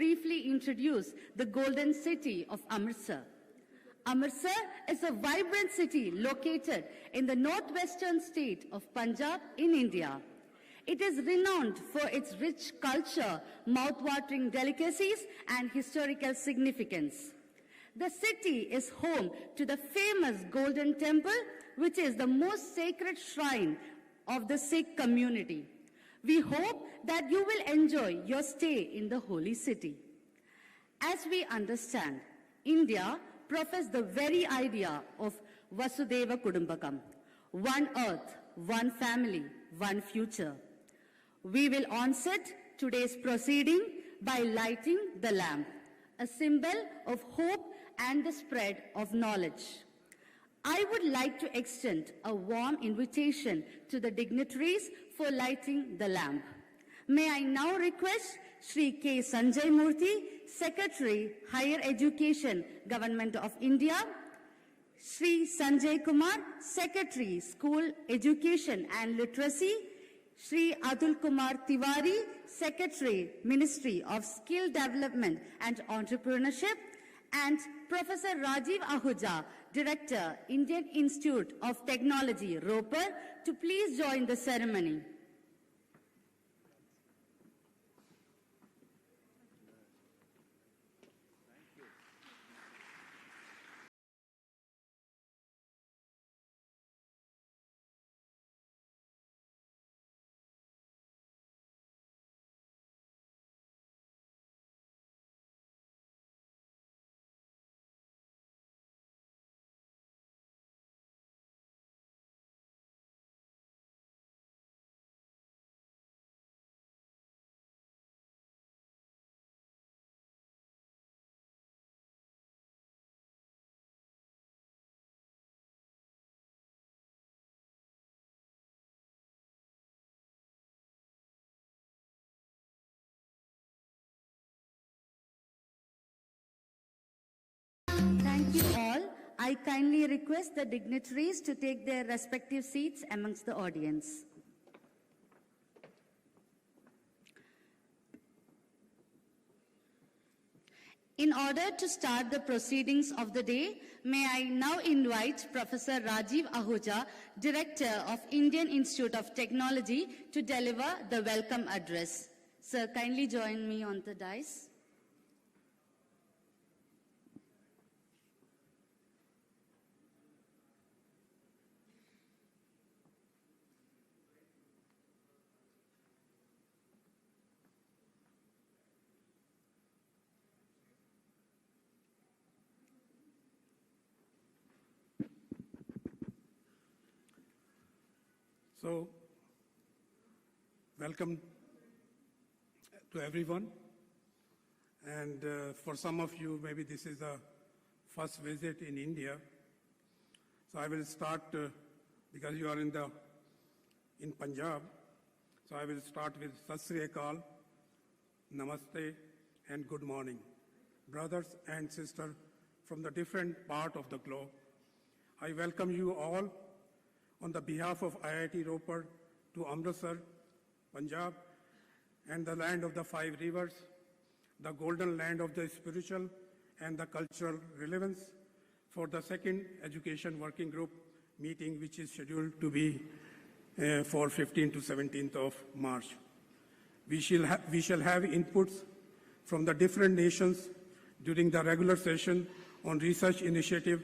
briefly introduce the golden city of Amritsar. Amritsar is a vibrant city located in the northwestern state of Punjab in India. It is renowned for its rich culture, mouth-watering delicacies, and historical significance. The city is home to the famous Golden Temple, which is the most sacred shrine of the Sikh community. We hope that you will enjoy your stay in the holy city. As we understand, India professes the very idea of Vasudhaiva Kudumbakam, one earth, one family, one future. We will onset today's proceeding by lighting the lamp, a symbol of hope and the spread of knowledge. I would like to extend a warm invitation to the dignitaries for lighting the lamp. May I now request Shri K. Sanjay Murthy, Secretary, Higher Education, Government of India, Shri Sanjay Kumar, Secretary, School Education and Literacy, Shri Atul Kumar Tiwari, Secretary, Ministry of Skill Development and Entrepreneurship, and Professor Rajiv Ahuja, Director, Indian Institute of Technology, Ropar, to please join the ceremony. Thank you all. I kindly request the dignitaries to take their respective seats amongst the audience. In order to start the proceedings of the day, may I now invite Professor Rajiv Ahuja, Director of Indian Institute of Technology, to deliver the welcome address. Sir, kindly join me on the dais. So, welcome to everyone. And for some of you, maybe this is the first visit in India. So I will start, because you are in Punjab, so I will start with Sat Sri Akal, Namaste, and good morning. Brothers and sisters from the different part of the globe, I welcome you all on the behalf of IIT Ropar to Amritsar, Punjab, and the land of the five rivers, the golden land of the spiritual and the cultural relevance, for the second education working group meeting, which is scheduled to be for 15th to 17th of March. We shall have inputs from the different nations during the regular session on research initiative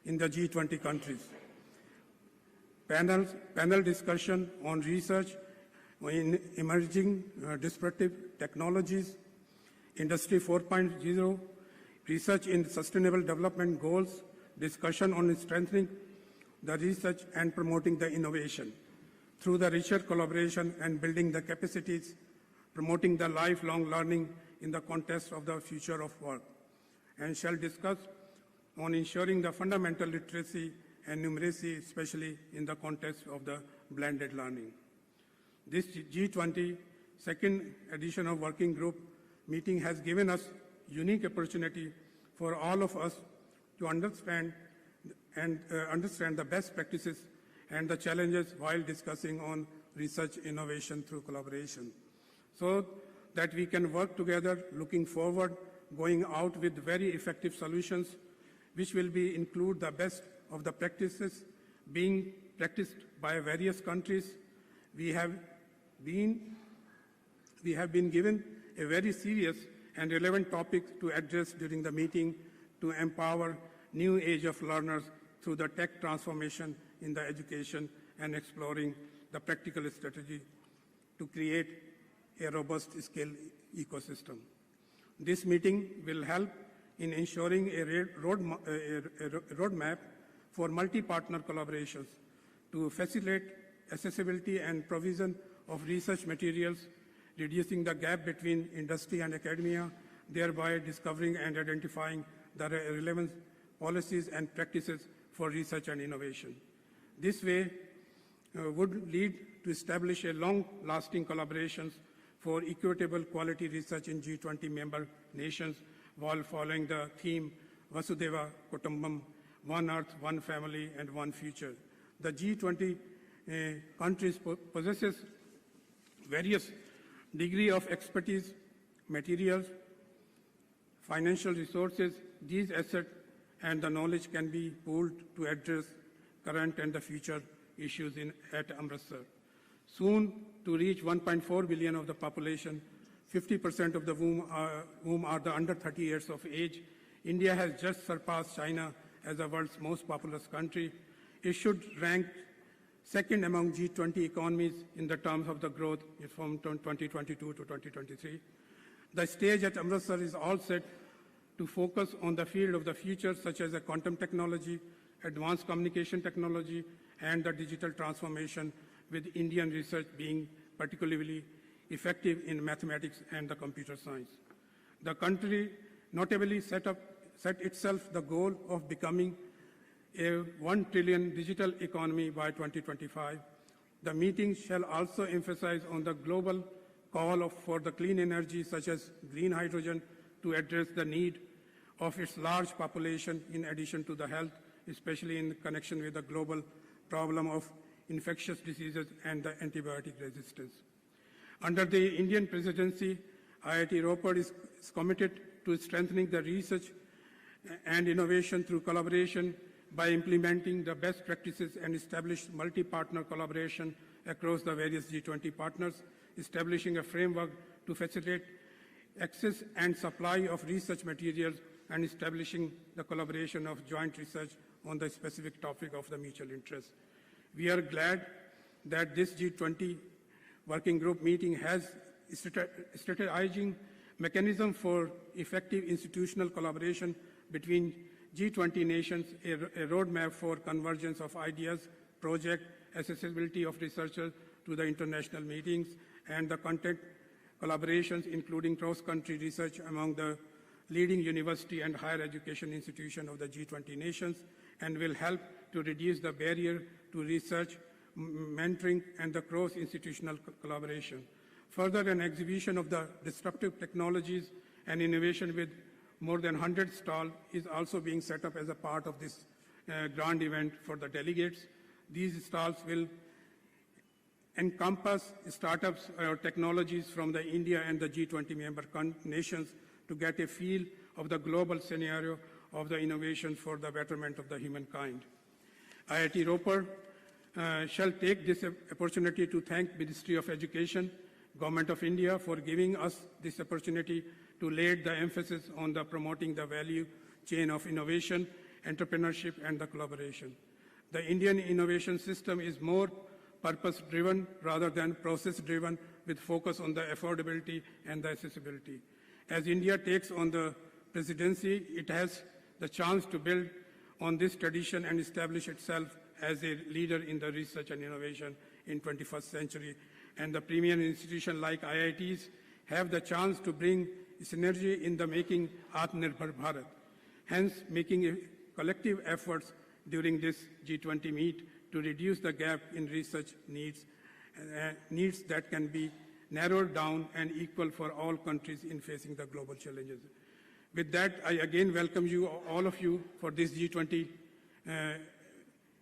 in the G20 countries. Panel discussion on research in emerging disruptive technologies, Industry 4.0, research in sustainable development goals, discussion on strengthening the research and promoting the innovation through the richer collaboration and building the capacities, promoting the lifelong learning in the context of the future of work, and shall discuss on ensuring the fundamental literacy and numeracy, especially in the context of the blended learning. This G20 second edition of working group meeting has given us unique opportunity for all of us to understand the best practices and the challenges while discussing on research innovation through collaboration. So that we can work together, looking forward, going out with very effective solutions, which will include the best of the practices being practiced by various countries. We have been given a very serious and relevant topic to address during the meeting to empower new age of learners through the tech transformation in the education and exploring the practical strategy to create a robust skill ecosystem. This meeting will help in ensuring a roadmap for multi-partner collaborations to facilitate accessibility and provision of research materials, reducing the gap between industry and academia, thereby discovering and identifying the relevant policies and practices for research and innovation. This way would lead to establish a long-lasting collaborations for equitable quality research in G20 member nations while following the theme Vasudhaiva Kutumbakam, one earth, one family, and one future. The G20 countries possesses various degree of expertise, materials, financial resources. These assets and the knowledge can be pooled to address current and the future issues at Amritsar. Soon, to reach 1.4 billion of the population, 50% of the whom are the under 30 years of age, India has just surpassed China as the world's most populous country. It should rank second among G20 economies in the terms of the growth from 2022 to 2023. The stage at Amritsar is all set to focus on the field of the future, such as the quantum technology, advanced communication technology, and the digital transformation, with Indian research being particularly effective in mathematics and the computer science. The country notably set itself the goal of becoming a 1 trillion digital economy by 2025. The meeting shall also emphasize on the global call for the clean energy, such as green hydrogen, to address the need of its large population, in addition to the health, especially in connection with the global problem of infectious diseases and the antibiotic resistance. Under the Indian presidency, IIT Ropar is committed to strengthening the research and innovation through collaboration by implementing the best practices and establish multi-partner collaboration across the various G20 partners, establishing a framework to facilitate access and supply of research materials, and establishing the collaboration of joint research on the specific topic of the mutual interest. We are glad that this G20 working group meeting has strategizing mechanism for effective institutional collaboration between G20 nations, a roadmap for convergence of ideas, project, accessibility of researchers to the international meetings, and the content collaborations, including cross-country research among the leading university and higher education institutions of the G20 nations, and will help to reduce the barrier to research, mentoring, and the cross-institutional collaboration. Further, an exhibition of the disruptive technologies and innovation with more than 100 stalls is also being set up as a part of this grand event for the delegates. These stalls will encompass startups or technologies from the India and the G20 member nations to get a feel of the global scenario of the innovation for the betterment of the humankind. IIT Ropar shall take this opportunity to thank Ministry of Education, Government of India for giving us this opportunity to lay the emphasis on the promoting the value chain of innovation, entrepreneurship, and the collaboration. The Indian innovation system is more purpose-driven rather than process-driven, with focus on the affordability and the accessibility. As India takes on the presidency, it has the chance to build on this tradition and establish itself as a leader in the research and innovation in 21st century. And the premier institutions like IITs have the chance to bring synergy in the making Atmanirbhar Bharat. Hence, making collective efforts during this G20 meet to reduce the gap in research needs that can be narrowed down and equal for all countries in facing the global challenges. With that, I again welcome you, all of you, for this G20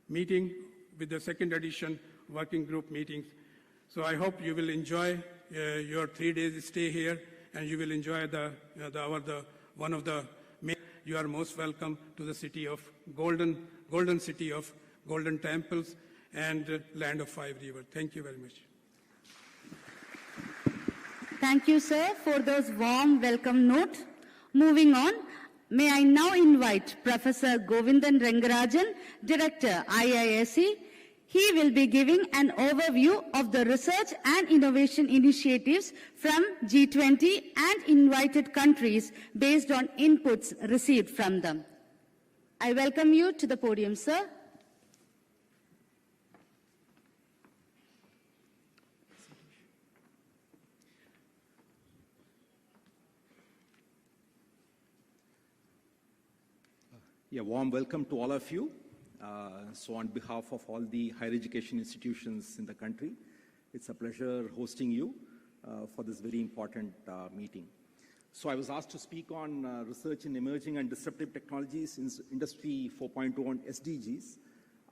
meeting with the second edition working group meetings. So I hope you will enjoy your 3 days stay here, and you will enjoy one of the. You are most welcome to the city of golden city of golden temples and land of 5 rivers. Thank you very much. Thank you, sir, for those warm welcome note. Moving on, may I now invite Professor Govindan Rangarajan, Director, IISc. He will be giving an overview of the research and innovation initiatives from G20 and invited countries based on inputs received from them. I welcome you to the podium, sir. Yeah, warm welcome to all of you. So on behalf of all the higher education institutions in the country, it's a pleasure hosting you for this very important meeting. So I was asked to speak on research in emerging and disruptive technologies in Industry 4.0 on SDGs.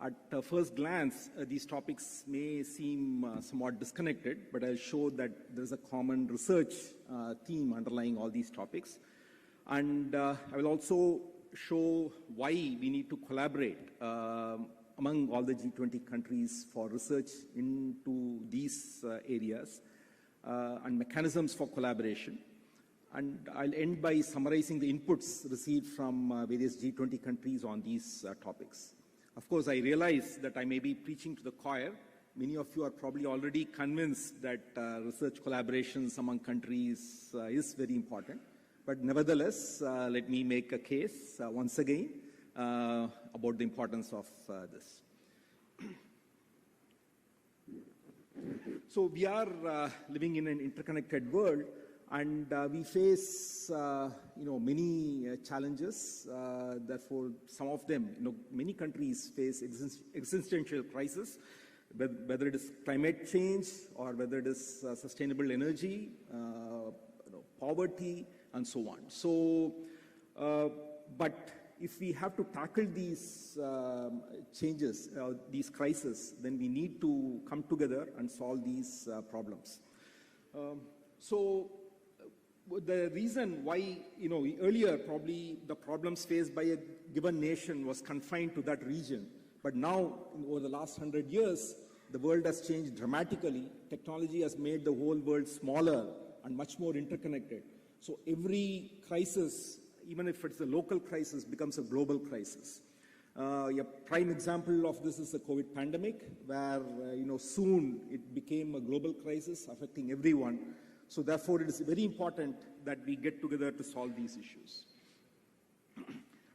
At first glance, these topics may seem somewhat disconnected, but I'll show that there's a common research theme underlying all these topics. And I will also show why we need to collaborate among all the G20 countries for research into these areas and mechanisms for collaboration. And I'll end by summarizing the inputs received from various G20 countries on these topics. Of course, I realize that I may be preaching to the choir. Many of you are probably already convinced that research collaborations among countries is very important. But nevertheless, let me make a case once again about the importance of this. So we are living in an interconnected world, and we face many challenges. Therefore, some of them, many countries face existential crisis, whether it is climate change or whether it is sustainable energy, poverty, and so on. So, but if we have to tackle these changes, these crises, then we need to come together and solve these problems. So, the reason why, earlier probably the problems faced by a given nation was confined to that region. But now, over the last 100 years, the world has changed dramatically. Technology has made the whole world smaller and much more interconnected. So every crisis, even if it's a local crisis, becomes a global crisis. A prime example of this is the COVID pandemic, where soon it became a global crisis affecting everyone. So therefore, it is very important that we get together to solve these issues.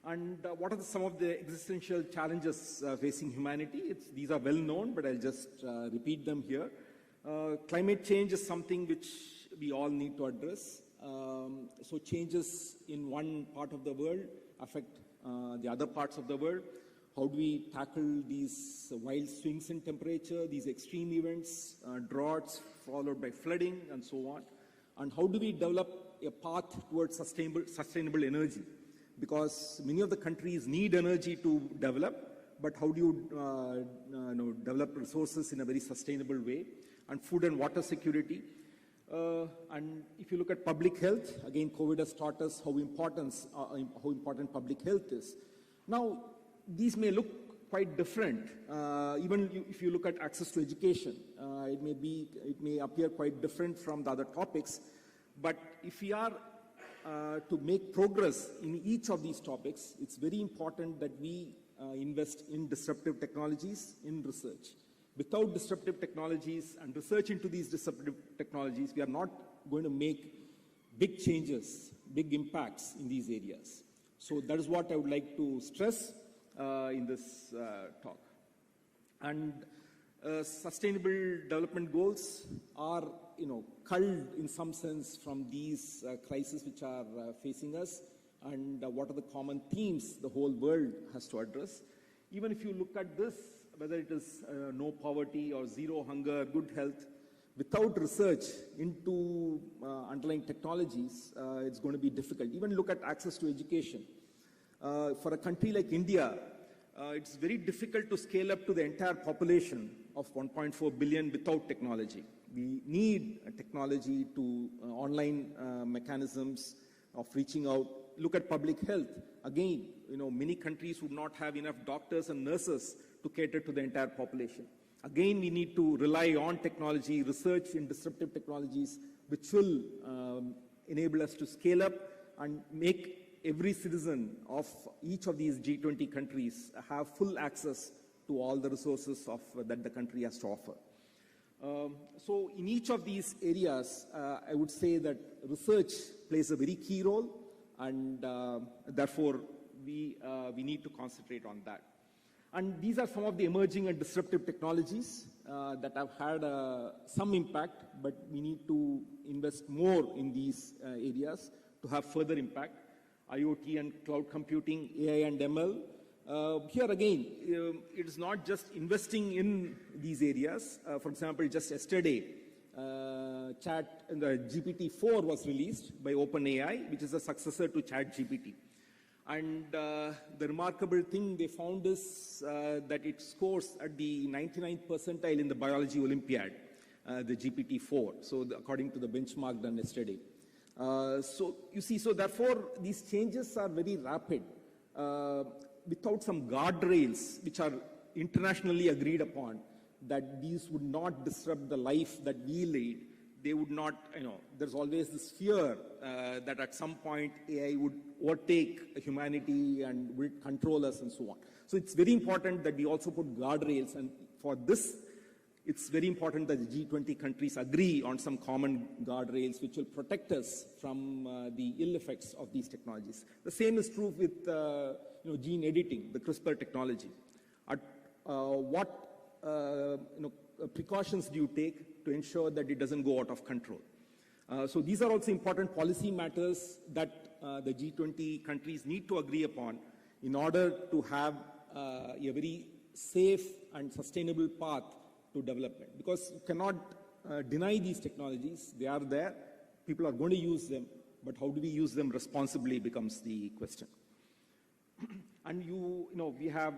And what are some of the existential challenges facing humanity? These are well known, but I'll just repeat them here. Climate change is something which we all need to address. So changes in one part of the world affect the other parts of the world. How do we tackle these wild swings in temperature, these extreme events, droughts followed by flooding and so on? And how do we develop a path towards sustainable energy? Because many of the countries need energy to develop, but how do you develop resources in a very sustainable way? And food and water security. And if you look at public health, again, COVID has taught us how important public health is. Now, these may look quite different. Even if you look at access to education, it may appear quite different from the other topics. But if we are to make progress in each of these topics, it's very important that we invest in disruptive technologies, in research. Without disruptive technologies and research into these disruptive technologies, we are not going to make big changes, big impacts in these areas. So that is what I would like to stress in this talk. And sustainable development goals are, culled in some sense from these crises which are facing us, and what are the common themes the whole world has to address. Even if you look at this, whether it is no poverty or zero hunger, good health, without research into underlying technologies, it's going to be difficult. Even look at access to education. For a country like India, it's very difficult to scale up to the entire population of 1.4 billion without technology. We need technology to online mechanisms of reaching out. Look at public health. Again, many countries would not have enough doctors and nurses to cater to the entire population. Again, we need to rely on technology, research in disruptive technologies, which will enable us to scale up and make every citizen of each of these G20 countries have full access to all the resources that the country has to offer. So in each of these areas, I would say that research plays a very key role, and therefore we need to concentrate on that. And these are some of the emerging and disruptive technologies that have had some impact, but we need to invest more in these areas to have further impact. IoT and cloud computing, AI and ML. Here again, it is not just investing in these areas. For example, just yesterday, the GPT-4 was released by OpenAI, which is a successor to ChatGPT. And the remarkable thing they found is that it scores at the 99th percentile in the biology Olympiad, the GPT-4, so according to the benchmark done yesterday. So you see, so therefore these changes are very rapid. Without some guardrails which are internationally agreed upon, that these would not disrupt the life that we lead, they would not, there's always this fear that at some point AI would overtake humanity and will control us and so on. So it's very important that we also put guardrails, and for this, it's very important that the G20 countries agree on some common guardrails which will protect us from the ill effects of these technologies. The same is true with gene editing, the CRISPR technology. What precautions do you take to ensure that it doesn't go out of control? So these are also important policy matters that the G20 countries need to agree upon in order to have a very safe and sustainable path to development. Because you cannot deny these technologies. They are there. People are going to use them. But how do we use them responsibly becomes the question. And we have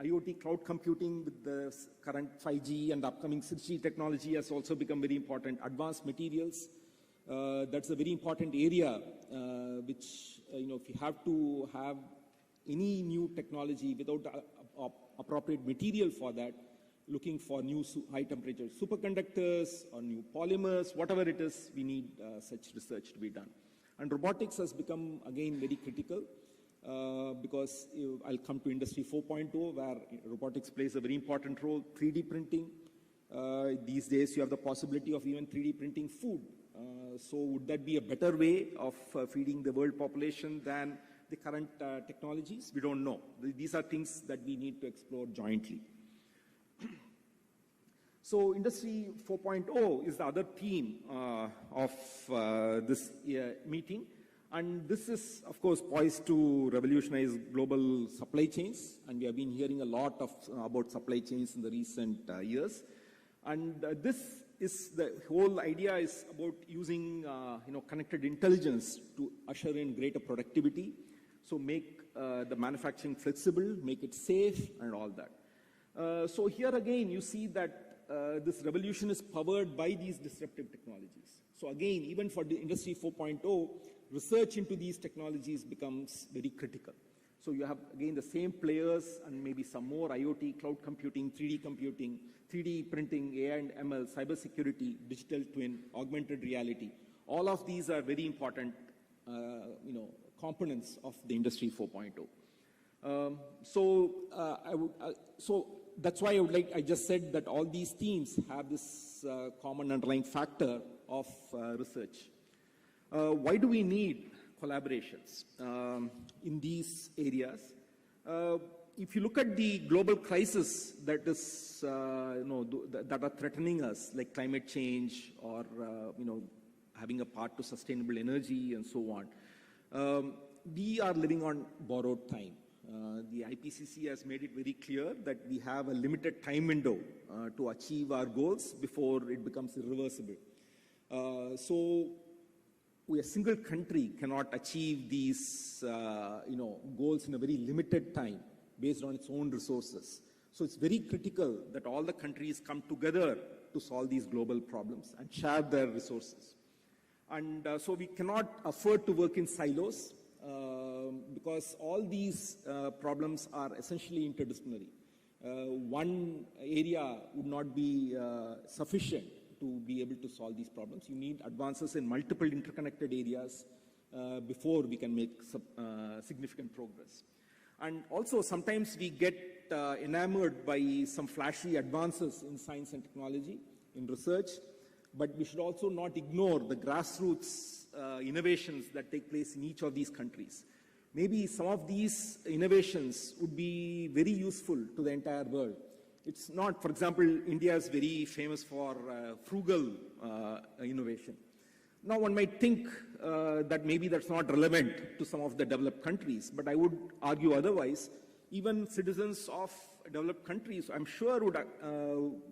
IoT cloud computing with the current 5G and the upcoming 6G technology has also become very important. Advanced materials, that's a very important area which, if you have to have any new technology without appropriate material for that, looking for new high temperature superconductors or new polymers, whatever it is, we need such research to be done. And robotics has become, again, very critical because I'll come to Industry 4.0, where robotics plays a very important role. 3D printing. These days, you have the possibility of even 3D printing food. So would that be a better way of feeding the world population than the current technologies? We don't know. These are things that we need to explore jointly. So Industry 4.0 is the other theme of this meeting. And this is, of course, poised to revolutionize global supply chains. And we have been hearing a lot about supply chains in the recent years. And this is the whole idea is about using connected intelligence to usher in greater productivity. So make the manufacturing flexible, make it safe, and all that. So here again, you see that this revolution is powered by these disruptive technologies. So again, even for the Industry 4.0, research into these technologies becomes very critical. So you have, again, the same players and maybe some more: IoT, cloud computing, 3D printing, AI and ML, cybersecurity, digital twin, augmented reality. All of these are very important components of the Industry 4.0. So that's why I just said that all these themes have this common underlying factor of research. Why do we need collaborations in these areas? If you look at the global crisis that is, that are threatening us, like climate change or having a path to sustainable energy and so on, we are living on borrowed time. The IPCC has made it very clear that we have a limited time window to achieve our goals before it becomes irreversible. So a single country cannot achieve these goals in a very limited time based on its own resources. So it's very critical that all the countries come together to solve these global problems and share their resources. And so we cannot afford to work in silos because all these problems are essentially interdisciplinary. One area would not be sufficient to be able to solve these problems. You need advances in multiple interconnected areas before we can make significant progress. And also sometimes we get enamored by some flashy advances in science and technology, in research, but we should also not ignore the grassroots innovations that take place in each of these countries. Maybe some of these innovations would be very useful to the entire world. It's not, for example, India is very famous for frugal innovation. Now one might think that maybe that's not relevant to some of the developed countries, but I would argue otherwise. Even citizens of developed countries, I'm sure, would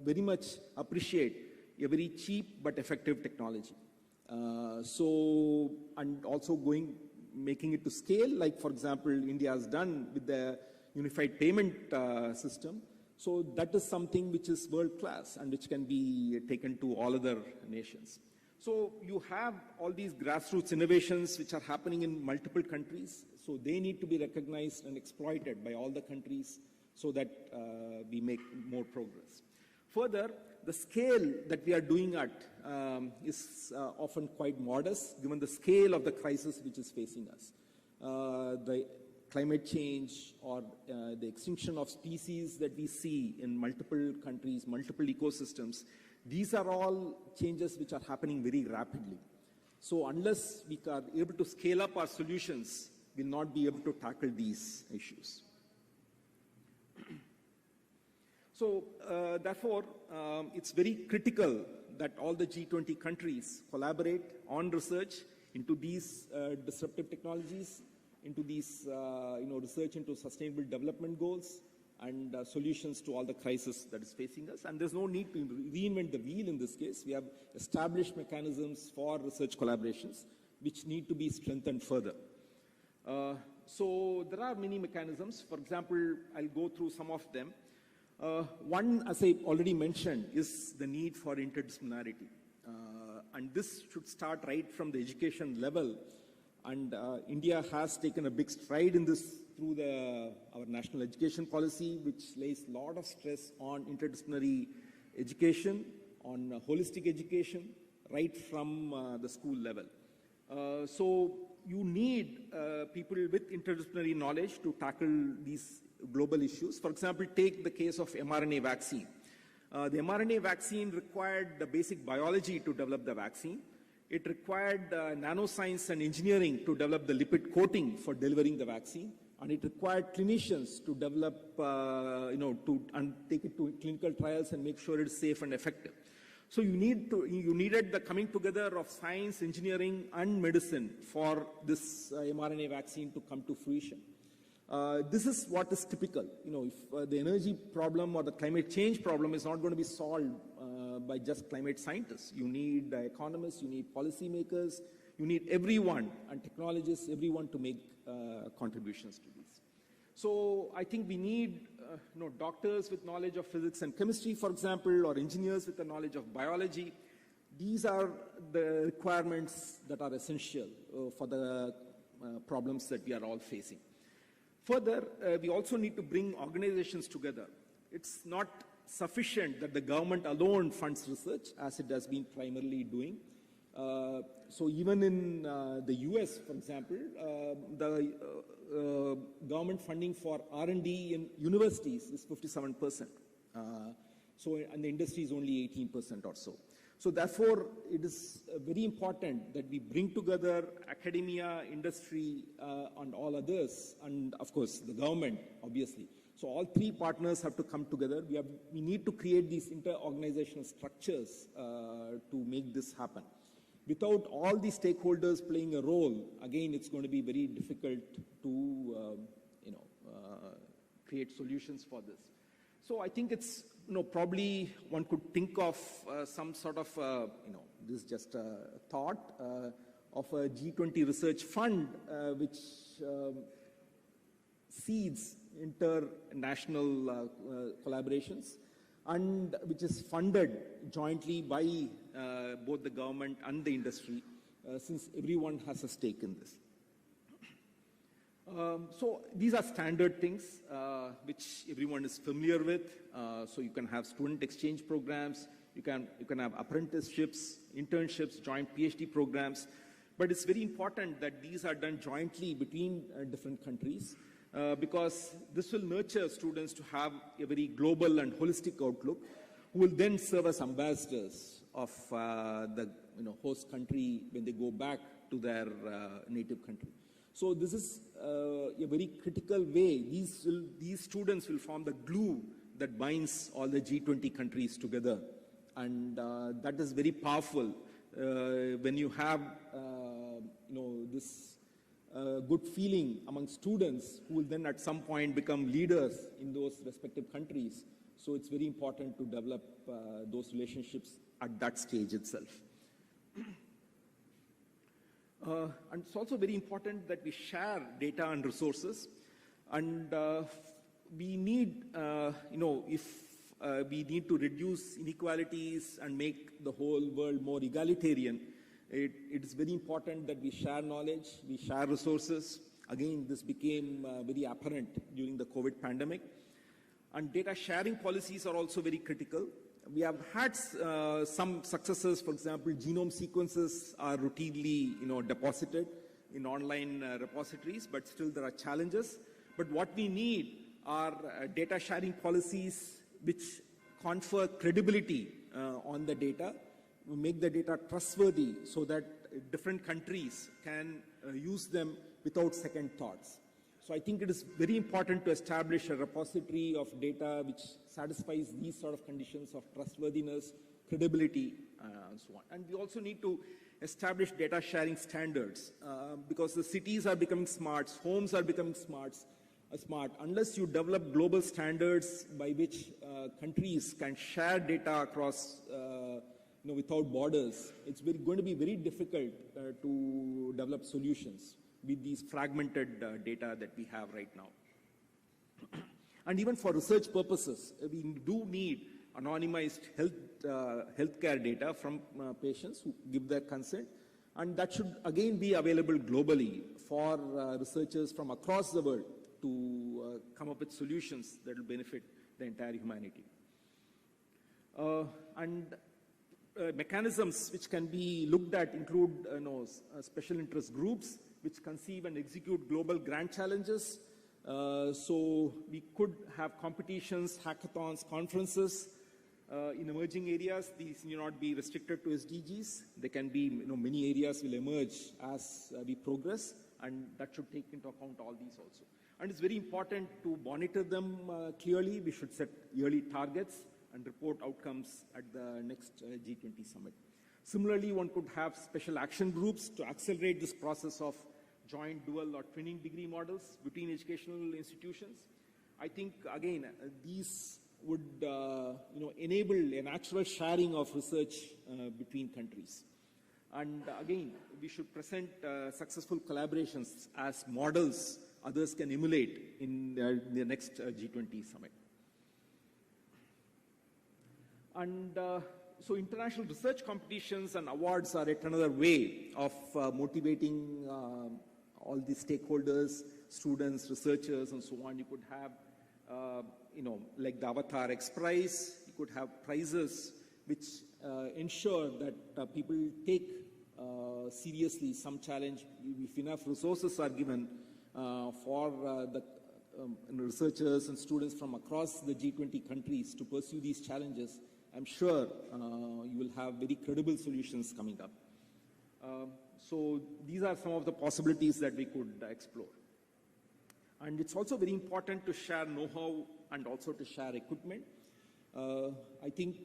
very much appreciate a very cheap but effective technology. And also making it to scale, like for example, India has done with the unified payment system. So that is something which is world class and which can be taken to all other nations. So you have all these grassroots innovations which are happening in multiple countries. So they need to be recognized and exploited by all the countries so that we make more progress. Further, the scale that we are doing at is often quite modest given the scale of the crisis which is facing us. The climate change or the extinction of species that we see in multiple countries, multiple ecosystems, these are all changes which are happening very rapidly. So unless we are able to scale up our solutions, we'll not be able to tackle these issues. So therefore, it's very critical that all the G20 countries collaborate on research into these disruptive technologies, into these research into sustainable development goals and solutions to all the crises that is facing us. And there's no need to reinvent the wheel in this case. We have established mechanisms for research collaborations which need to be strengthened further. So there are many mechanisms. For example, I'll go through some of them. One, as I already mentioned, is the need for interdisciplinarity. And this should start right from the education level. And India has taken a big stride in this through our national education policy, which lays a lot of stress on interdisciplinary education, on holistic education, right from the school level. So you need people with interdisciplinary knowledge to tackle these global issues. For example, take the case of mRNA vaccine. The mRNA vaccine required the basic biology to develop the vaccine. It required nanoscience and engineering to develop the lipid coating for delivering the vaccine. And it required clinicians to develop, and take it to clinical trials and make sure it's safe and effective. So you needed the coming together of science, engineering, and medicine for this mRNA vaccine to come to fruition. This is what is typical. If the energy problem or the climate change problem is not going to be solved by just climate scientists. You need economists, you need policymakers, you need everyone, and technologists, everyone to make contributions to this. So I think we need doctors with knowledge of physics and chemistry, for example, or engineers with the knowledge of biology. These are the requirements that are essential for the problems that we are all facing. Further, we also need to bring organizations together. It's not sufficient that the government alone funds research, as it has been primarily doing. So even in the US, for example, the government funding for R&D in universities is 57%. And the industry is only 18% or so. So therefore, it is very important that we bring together academia, industry, and all others, and of course, the government, obviously. So all three partners have to come together. We need to create these inter-organizational structures to make this happen. Without all these stakeholders playing a role, again, it's going to be very difficult to create solutions for this. So I think it's, probably one could think of some sort of, this is just a thought of a G20 research fund which seeds international collaborations. and which is funded jointly by both the government and the industry, since everyone has a stake in this. So these are standard things which everyone is familiar with. So you can have student exchange programs, you can have apprenticeships, internships, joint PhD programs. But it's very important that these are done jointly between different countries, because this will nurture students to have a very global and holistic outlook, who will then serve as ambassadors of the host country when they go back to their native country. So this is a very critical way. These students will form the glue that binds all the G20 countries together. And that is very powerful when you have this good feeling among students who will then at some point become leaders in those respective countries. So it's very important to develop those relationships at that stage itself. And it's also very important that we share data and resources. And we need, if we need to reduce inequalities and make the whole world more egalitarian, it is very important that we share knowledge, we share resources. Again, this became very apparent during the COVID pandemic. And data sharing policies are also very critical. We have had some successes. For example, genome sequences are routinely deposited in online repositories, but still there are challenges. But what we need are data sharing policies which confer credibility on the data, make the data trustworthy so that different countries can use them without second thoughts. So I think it is very important to establish a repository of data which satisfies these sort of conditions of trustworthiness, credibility, and so on. And we also need to establish data sharing standards because the cities are becoming smart, homes are becoming smart. Unless you develop global standards by which countries can share data across without borders, it's going to be very difficult to develop solutions with these fragmented data that we have right now. And even for research purposes, we do need anonymized healthcare data from patients who give their consent. And that should again be available globally for researchers from across the world to come up with solutions that will benefit the entire humanity. Mechanisms which can be looked at include special interest groups which conceive and execute global grant challenges. So we could have competitions, hackathons, conferences in emerging areas. These need not be restricted to SDGs. They can be, many areas will emerge as we progress, and that should take into account all these also. And it's very important to monitor them clearly. We should set yearly targets and report outcomes at the next G20 summit. Similarly, one could have special action groups to accelerate this process of joint, dual, or twinning degree models between educational institutions. I think, again, these would enable a natural sharing of research between countries. And again, we should present successful collaborations as models others can emulate in the next G20 summit. And so international research competitions and awards are yet another way of motivating all the stakeholders, students, researchers, and so on. You could have, like the Avatar X Prize. You could have prizes which ensure that people take seriously some challenge. If enough resources are given for the researchers and students from across the G20 countries to pursue these challenges, I'm sure you will have very credible solutions coming up. So these are some of the possibilities that we could explore. And it's also very important to share know-how and also to share equipment. I think,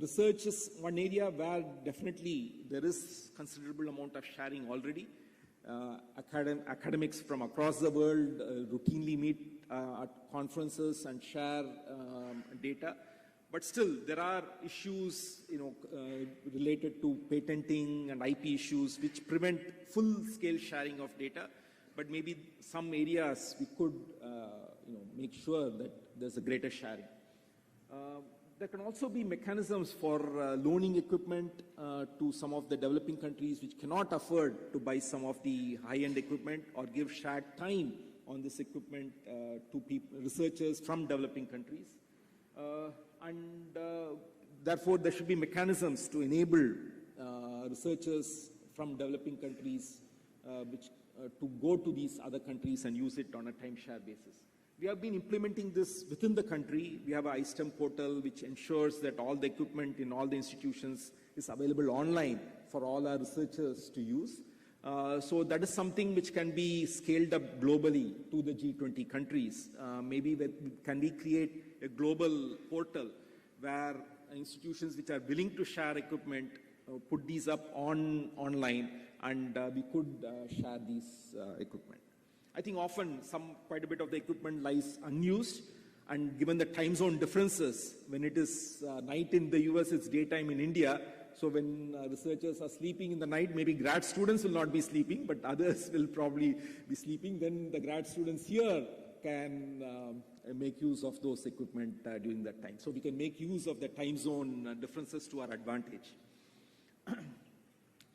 research is one area where definitely there is considerable amount of sharing already. Academics from across the world routinely meet at conferences and share data. But still, there are issues, related to patenting and IP issues which prevent full-scale sharing of data. But maybe some areas we could, make sure that there's a greater sharing. There can also be mechanisms for loaning equipment to some of the developing countries which cannot afford to buy some of the high-end equipment, or give shared time on this equipment to researchers from developing countries. Therefore, there should be mechanisms to enable researchers from developing countries to go to these other countries and use it on a time-share basis. We have been implementing this within the country. We have an iSTEM portal which ensures that all the equipment in all the institutions is available online for all our researchers to use. So that is something which can be scaled up globally to the G20 countries. Can we create a global portal where institutions which are willing to share equipment put these up online, and we could share these equipment. I think often quite a bit of the equipment lies unused, and given the time zone differences, when it is night in the US, it's daytime in India. So when researchers are sleeping in the night, maybe grad students will not be sleeping, but others will probably be sleeping. Then the grad students here can make use of those equipment during that time. So we can make use of the time zone differences to our advantage.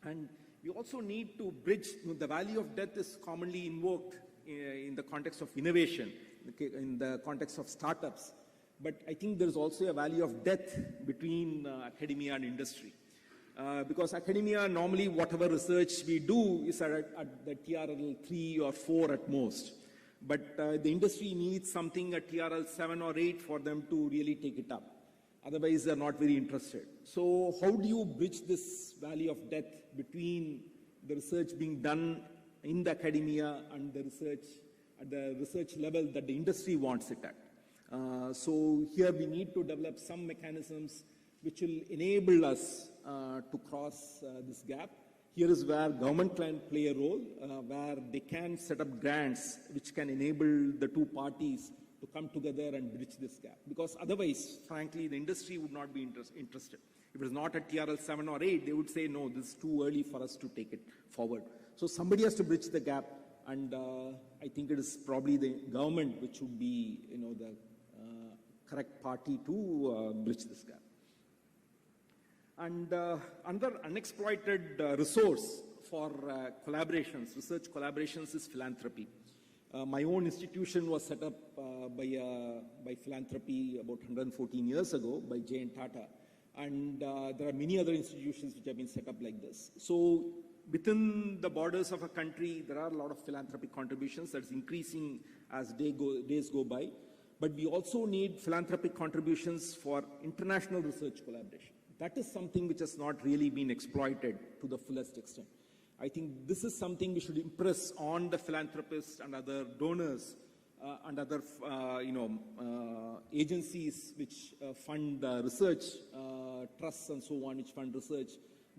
And we also need to bridge. The valley of death is commonly invoked in the context of innovation, in the context of startups. But I think there's also a valley of death between academia and industry. Because academia, normally whatever research we do is at the TRL 3 or 4 at most. But the industry needs something at TRL 7 or 8 for them to really take it up. Otherwise, they're not very interested. So how do you bridge this valley of death between the research being done in the academia and the research at the research level that the industry wants it at? So here we need to develop some mechanisms which will enable us to cross this gap. Here is where government can play a role, where they can set up grants which can enable the two parties to come together and bridge this gap. Because otherwise, frankly, the industry would not be interested. If it is not at TRL 7 or 8, they would say, no, this is too early for us to take it forward. So somebody has to bridge the gap, and I think it is probably the government which would be, the correct party to bridge this gap. And another unexploited resource for collaborations, research collaborations, is philanthropy. My own institution was set up by philanthropy about 114 years ago by J. N. Tata. And there are many other institutions which have been set up like this. So within the borders of a country, there are a lot of philanthropic contributions that's increasing as days go by. But we also need philanthropic contributions for international research collaboration. That is something which has not really been exploited to the fullest extent. I think this is something we should impress on the philanthropists and other donors and other agencies which fund research, trusts and so on, which fund research,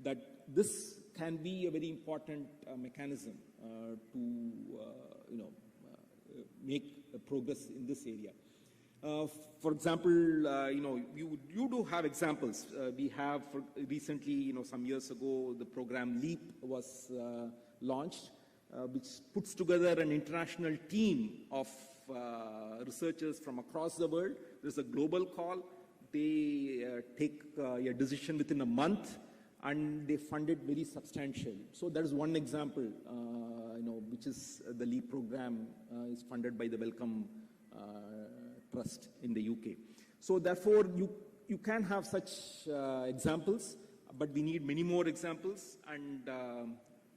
that this can be a very important mechanism to make progress in this area. For example, you do have examples. We have recently, some years ago, the program LEAP was launched, which puts together an international team of researchers from across the world. There's a global call. They take a decision within a month, and they fund it very substantially. So that is one example, which is the LEAP program is funded by the Wellcome Trust in the UK. So therefore, you can have such examples, but we need many more examples, and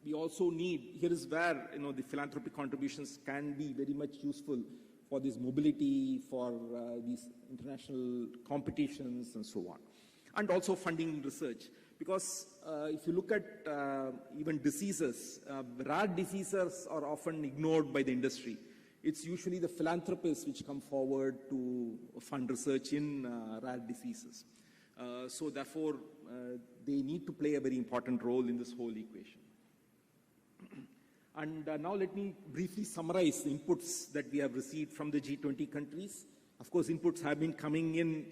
we also need, here is where the philanthropic contributions can be very much useful for this mobility, for these international competitions and so on, and also funding research. Because if you look at even diseases, rare diseases are often ignored by the industry. It's usually the philanthropists which come forward to fund research in rare diseases. So therefore, they need to play a very important role in this whole equation. And now let me briefly summarize the inputs that we have received from the G20 countries. Of course, inputs have been coming in,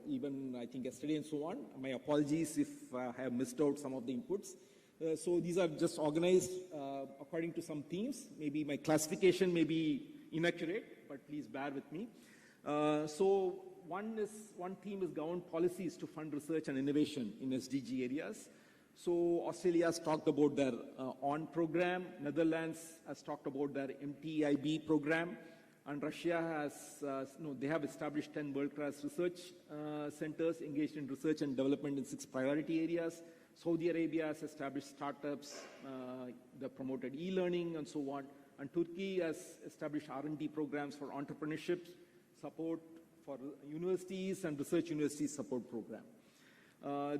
even I think yesterday and so on. My apologies if I have missed out some of the inputs. So these are just organized according to some themes. Maybe my classification may be inaccurate, but please bear with me. So one theme is government policies to fund research and innovation in SDG areas. So Australia has talked about their ON program, Netherlands has talked about their MTIB program, and Russia has, they have established 10 world-class research centers engaged in research and development in 6 priority areas. Saudi Arabia has established startups, they promoted e-learning and so on. And Turkey has established R&D programs for entrepreneurship, support for universities and research universities support program.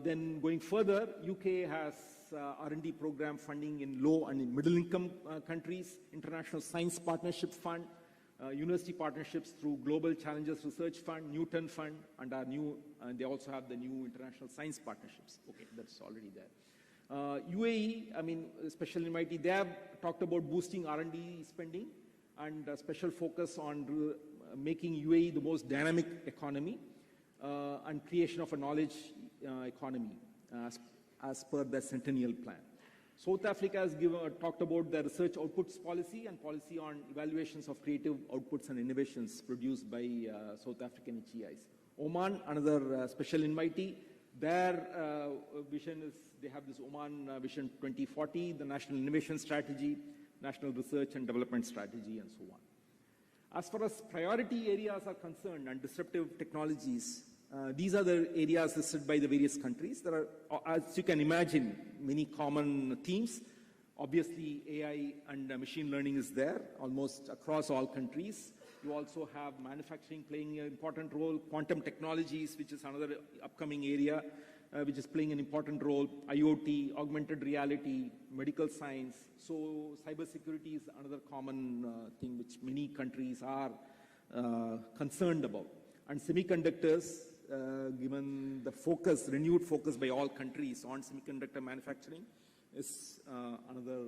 Then going further, UK has R&D program funding in low and in middle income countries, International Science Partnership Fund, university partnerships through Global Challenges Research Fund, Newton Fund, and they also have the new International Science Partnerships. Okay, that's already there. UAE, Special Envoy, they have talked about boosting R&D spending and a special focus on making UAE the most dynamic economy and creation of a knowledge economy as per the Centennial Plan. South Africa has talked about the research outputs policy and policy on evaluations of creative outputs and innovations produced by South African HEIs. Oman, another special invitee, their vision is, they have this Oman Vision 2040, the National Innovation Strategy, National Research and Development Strategy, and so on. As far as priority areas are concerned and disruptive technologies, these are the areas listed by the various countries. There are, as you can imagine, many common themes. Obviously, AI and machine learning is there almost across all countries. You also have manufacturing playing an important role, quantum technologies, which is another upcoming area, which is playing an important role, IoT, augmented reality, medical science. So cybersecurity is another common thing which many countries are concerned about. And semiconductors, given the focus, renewed focus by all countries on semiconductor manufacturing, is another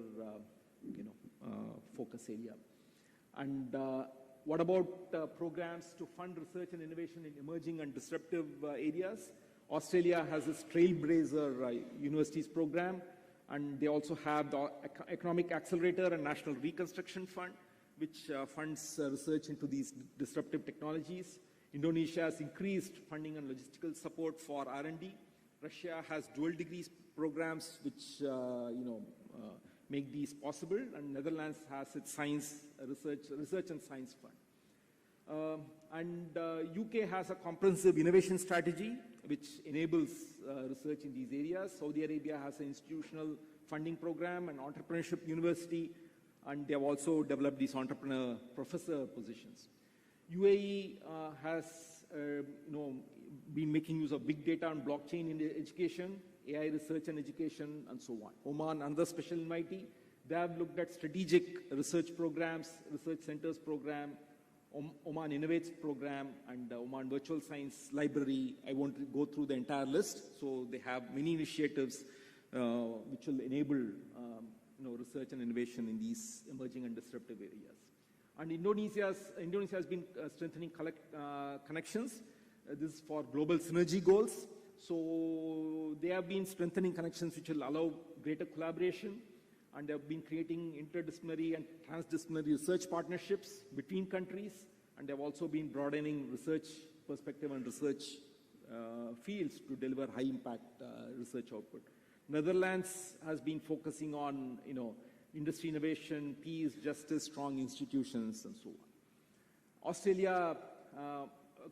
focus area. And what about programs to fund research and innovation in emerging and disruptive areas? Australia has this Trailblazer Universities program, and they also have the Economic Accelerator and National Reconstruction Fund, which funds research into these disruptive technologies. Indonesia has increased funding and logistical support for R&D. Russia has dual degrees programs which make these possible, and Netherlands has its science research and science fund. UK has a comprehensive innovation strategy which enables research in these areas. Saudi Arabia has an institutional funding program and entrepreneurship university, and they have also developed these entrepreneur professor positions. UAE has been making use of big data and blockchain in education, AI research and education, and so on. Oman, another special invitee, they have looked at strategic research programs, research centers program, Oman Innovates program, and Oman Virtual Science Library. I won't go through the entire list. So they have many initiatives which will enable research and innovation in these emerging and disruptive areas. And Indonesia has been strengthening connections. This is for global synergy goals. So they have been strengthening connections which will allow greater collaboration, and they have been creating interdisciplinary and transdisciplinary research partnerships between countries, and they have also been broadening research perspective and research fields to deliver high impact research output. Netherlands has been focusing on industry innovation, peace, justice, strong institutions, and so on. Australia,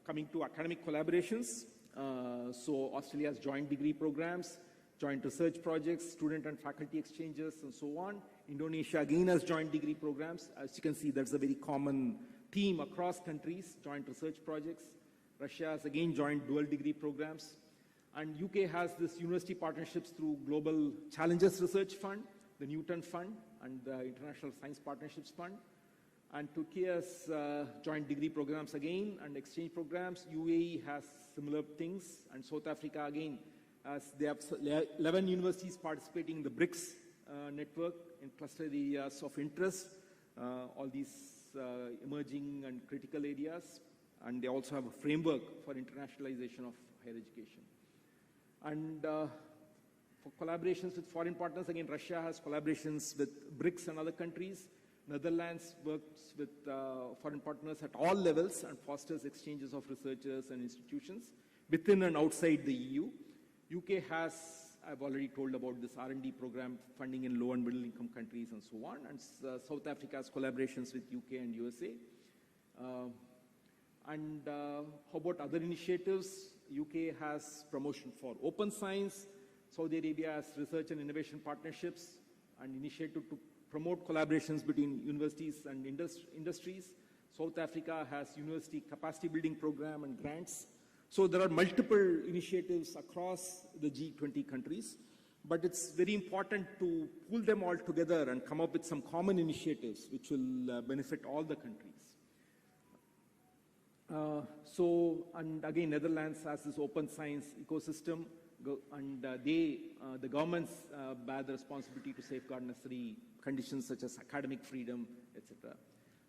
coming to academic collaborations, so Australia has joint degree programs, joint research projects, student and faculty exchanges, and so on. Indonesia again has joint degree programs. As you can see, that's a very common theme across countries, joint research projects. Russia has again joint dual degree programs. And UK has this university partnerships through Global Challenges Research Fund, the Newton Fund, and the International Science Partnerships Fund. And Turkey has joint degree programs again and exchange programs. UAE has similar things. And South Africa again, they have 11 universities participating in the BRICS network in cluster areas of interest, all these emerging and critical areas. And they also have a framework for internationalization of higher education. And for collaborations with foreign partners, again, Russia has collaborations with BRICS and other countries. Netherlands works with foreign partners at all levels and fosters exchanges of researchers and institutions within and outside the EU. UK has, I've already told about this R&D program funding in low and middle income countries and so on, and South Africa has collaborations with UK and USA. How about other initiatives? UK has promotion for open science. Saudi Arabia has research and innovation partnerships and initiative to promote collaborations between universities and industries. South Africa has university capacity building program and grants. So there are multiple initiatives across the G20 countries, but it's very important to pull them all together and come up with some common initiatives which will benefit all the countries. And again, Netherlands has this open science ecosystem, and the governments bear the responsibility to safeguard necessary conditions such as academic freedom, etc.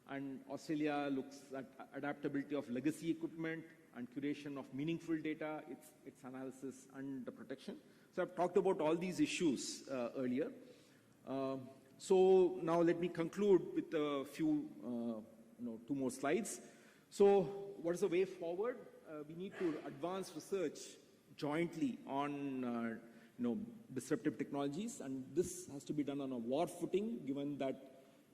And Australia looks at adaptability of legacy equipment and curation of meaningful data, its analysis and the protection. So I've talked about all these issues earlier. So now let me conclude with a few, 2 more slides. So what is the way forward? We need to advance research jointly on disruptive technologies, and this has to be done on a war footing, given that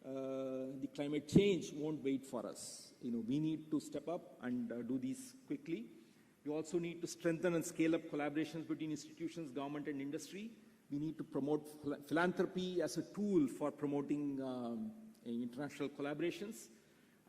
the climate change won't wait for us. We need to step up and do these quickly. We also need to strengthen and scale up collaborations between institutions, government, and industry. We need to promote philanthropy as a tool for promoting international collaborations,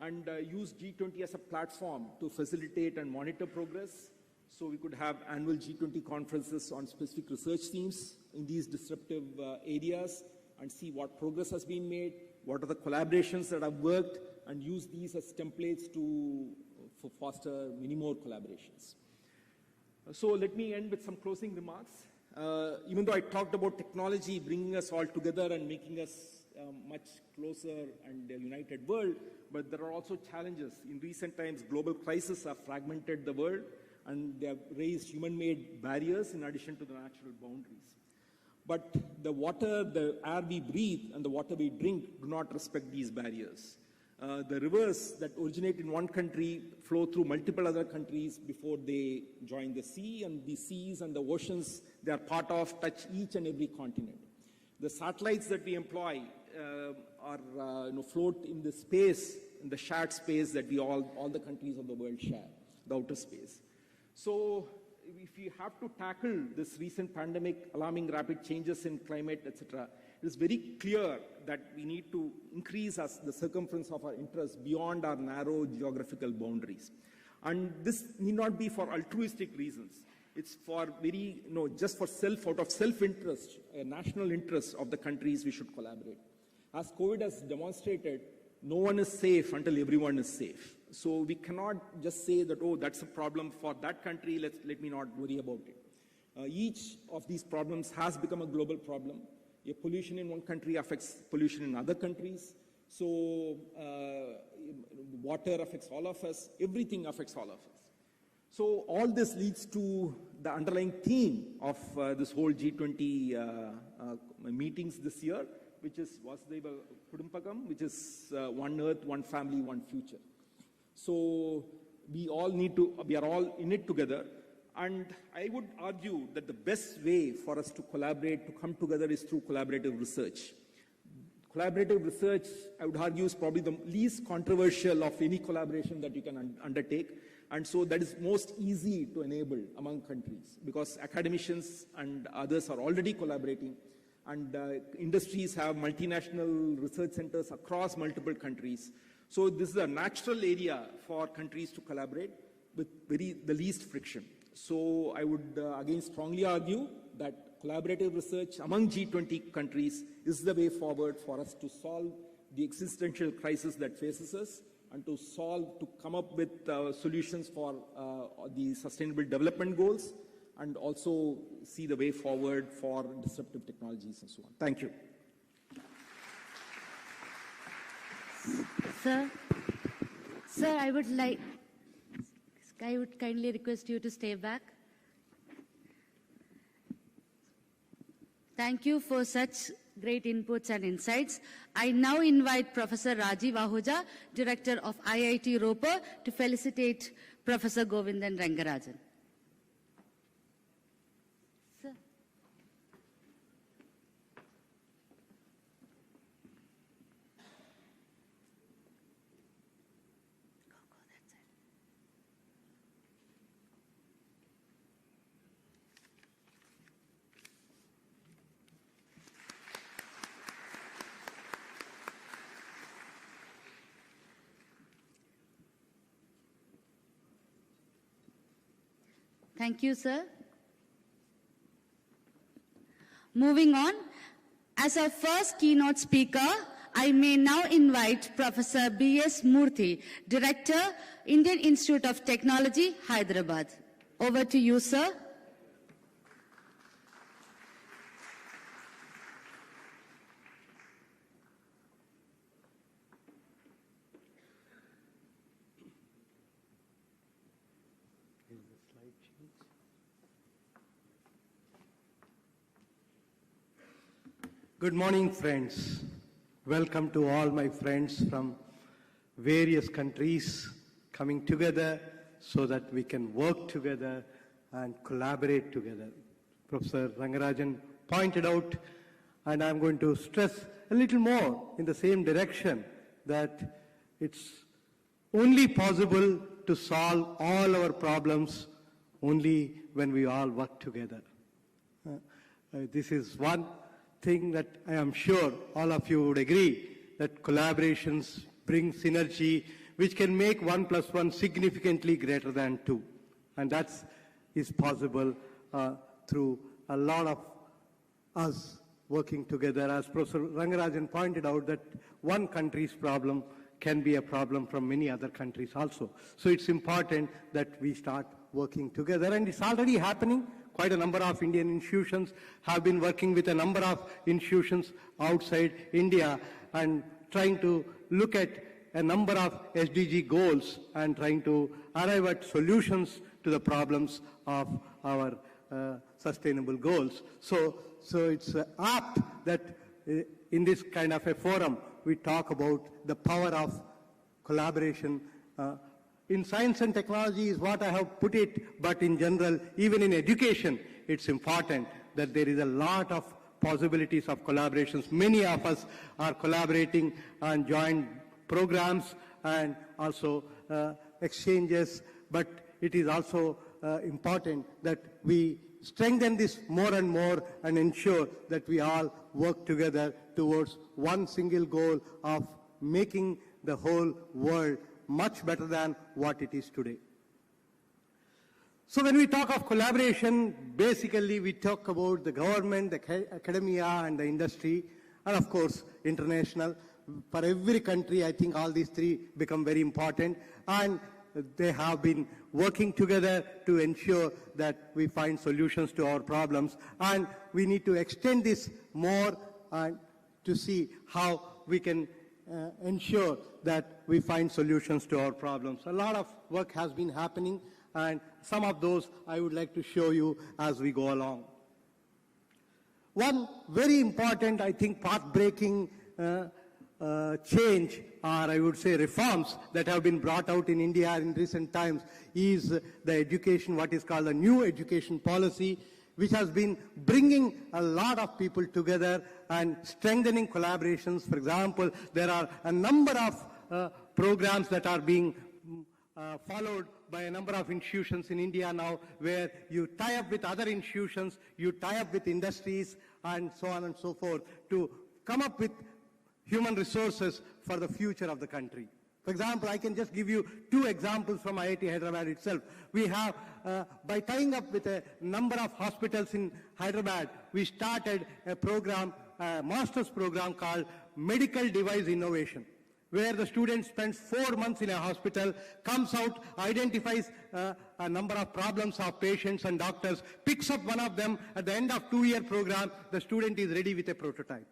and use G20 as a platform to facilitate and monitor progress. So we could have annual G20 conferences on specific research themes in these disruptive areas and see what progress has been made, what are the collaborations that have worked, and use these as templates to foster many more collaborations. So let me end with some closing remarks. Even though I talked about technology bringing us all together and making us much closer and a united world, but there are also challenges. In recent times, global crises have fragmented the world, and they have raised human-made barriers in addition to the natural boundaries. But the water, the air we breathe, and the water we drink do not respect these barriers. The rivers that originate in one country flow through multiple other countries before they join the sea, and the seas and the oceans they are part of touch each and every continent. The satellites that we employ float in the space, in the shared space that we all the countries of the world share, the outer space. So if we have to tackle this recent pandemic, alarming rapid changes in climate, etc., it is very clear that we need to increase the circumference of our interests beyond our narrow geographical boundaries. And this need not be for altruistic reasons. It's for just for out of self-interest, national interest of the countries, we should collaborate. As COVID has demonstrated, no one is safe until everyone is safe. So we cannot just say that, oh, that's a problem for that country, let me not worry about it. Each of these problems has become a global problem. A pollution in one country affects pollution in other countries. So water affects all of us, everything affects all of us. So all this leads to the underlying theme of this whole G20 meetings this year, which is Vasudhaiva Kudumpakam, which is one earth, one family, one future. So we are all in it together. And I would argue that the best way for us to collaborate, to come together, is through collaborative research. Collaborative research, I would argue, is probably the least controversial of any collaboration that you can undertake. And so that is most easy to enable among countries, because academicians and others are already collaborating, and industries have multinational research centers across multiple countries. So this is a natural area for countries to collaborate with the least friction. So I would again strongly argue that collaborative research among G20 countries is the way forward for us to solve the existential crisis that faces us, and to come up with solutions for the Sustainable Development Goals, and also see the way forward for disruptive technologies and so on. Thank you. Sir, I would kindly request you to stay back. Thank you for such great inputs and insights. I now invite Professor Rajiv Ahuja, Director of IIT Roper, to felicitate Professor Govindan Rangarajan. Sir. Thank you, sir. Moving on, as our first keynote speaker, I may now invite Professor B.S. Murthy, Director, Indian Institute of Technology, Hyderabad. Over to you, sir. Good morning, friends. Welcome to all my friends from various countries coming together so that we can work together and collaborate together. Professor Rangarajan pointed out, and I'm going to stress a little more in the same direction, that it's only possible to solve all our problems only when we all work together. This is one thing that I am sure all of you would agree, that collaborations bring synergy which can make 1 + 1 significantly greater than 2. And that is possible through a lot of us working together. As Professor Rangarajan pointed out, that one country's problem can be a problem from many other countries also. So it's important that we start working together, and it's already happening. Quite a number of Indian institutions have been working with a number of institutions outside India and trying to look at a number of SDG goals and trying to arrive at solutions to the problems of our sustainable goals. So it's apt that in this kind of a forum we talk about the power of collaboration. In science and technology is what I have put it, but in general, even in education, it's important that there is a lot of possibilities of collaborations. Many of us are collaborating on joint programs and also exchanges, but it is also important that we strengthen this more and more and ensure that we all work together towards one single goal of making the whole world much better than what it is today. So when we talk of collaboration, basically we talk about the government, the academia and the industry, and of course international. For every country, I think all these three become very important, and they have been working together to ensure that we find solutions to our problems, and we need to extend this more to see how we can ensure that we find solutions to our problems. A lot of work has been happening, and some of those I would like to show you as we go along. One very important, I think, path-breaking change, or I would say reforms, that have been brought out in India in recent times is the education, what is called a new education policy, which has been bringing a lot of people together and strengthening collaborations. For example, there are a number of programs that are being followed by a number of institutions in India now, where you tie up with other institutions, you tie up with industries, and so on and so forth, to come up with human resources for the future of the country. For example, I can just give you two examples from IIT Hyderabad itself. We have, by tying up with a number of hospitals in Hyderabad, we started a program, a master's program called Medical Device Innovation, where the student spends 4 months in a hospital, comes out, identifies a number of problems of patients and doctors, picks up one of them. At the end of 2-year program, the student is ready with a prototype.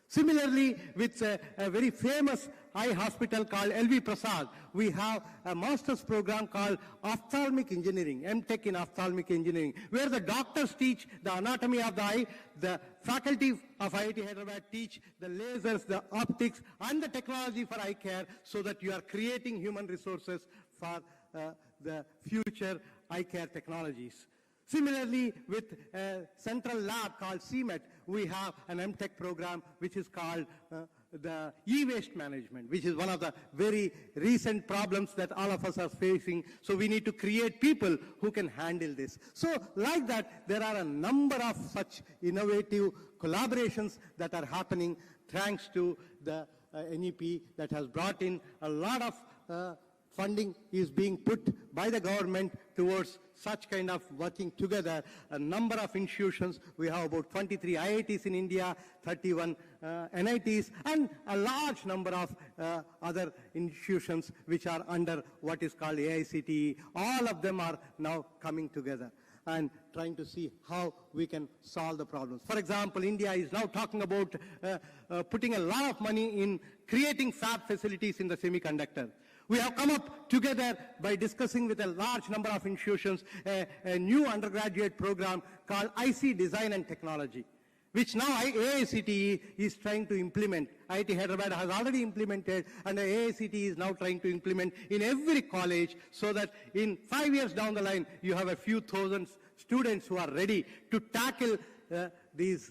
Similarly, with a very famous eye hospital called LV Prasad, we have a master's program called ophthalmic engineering, MTech in ophthalmic engineering, where the doctors teach the anatomy of the eye, the faculty of IIT Hyderabad teach the lasers, the optics, and the technology for eye care, so that you are creating human resources for the future eye care technologies. Similarly, with a central lab called CMET, we have an MTech program which is called the e-waste management, which is one of the very recent problems that all of us are facing. So we need to create people who can handle this. So like that, there are a number of such innovative collaborations that are happening thanks to the NEP that has brought in a lot of funding is being put by the government towards such kind of working together. A number of institutions, we have about 23 IITs in India, 31 NITs, and a large number of other institutions which are under what is called AICTE. All of them are now coming together and trying to see how we can solve the problems. For example, India is now talking about putting a lot of money in creating fab facilities in the semiconductor. We have come up together by discussing with a large number of institutions a new undergraduate program called IC Design and Technology, which now AICTE is trying to implement. IIT Hyderabad has already implemented, and the AICTE is now trying to implement in every college, so that in 5 years down the line, you have a few thousand students who are ready to tackle these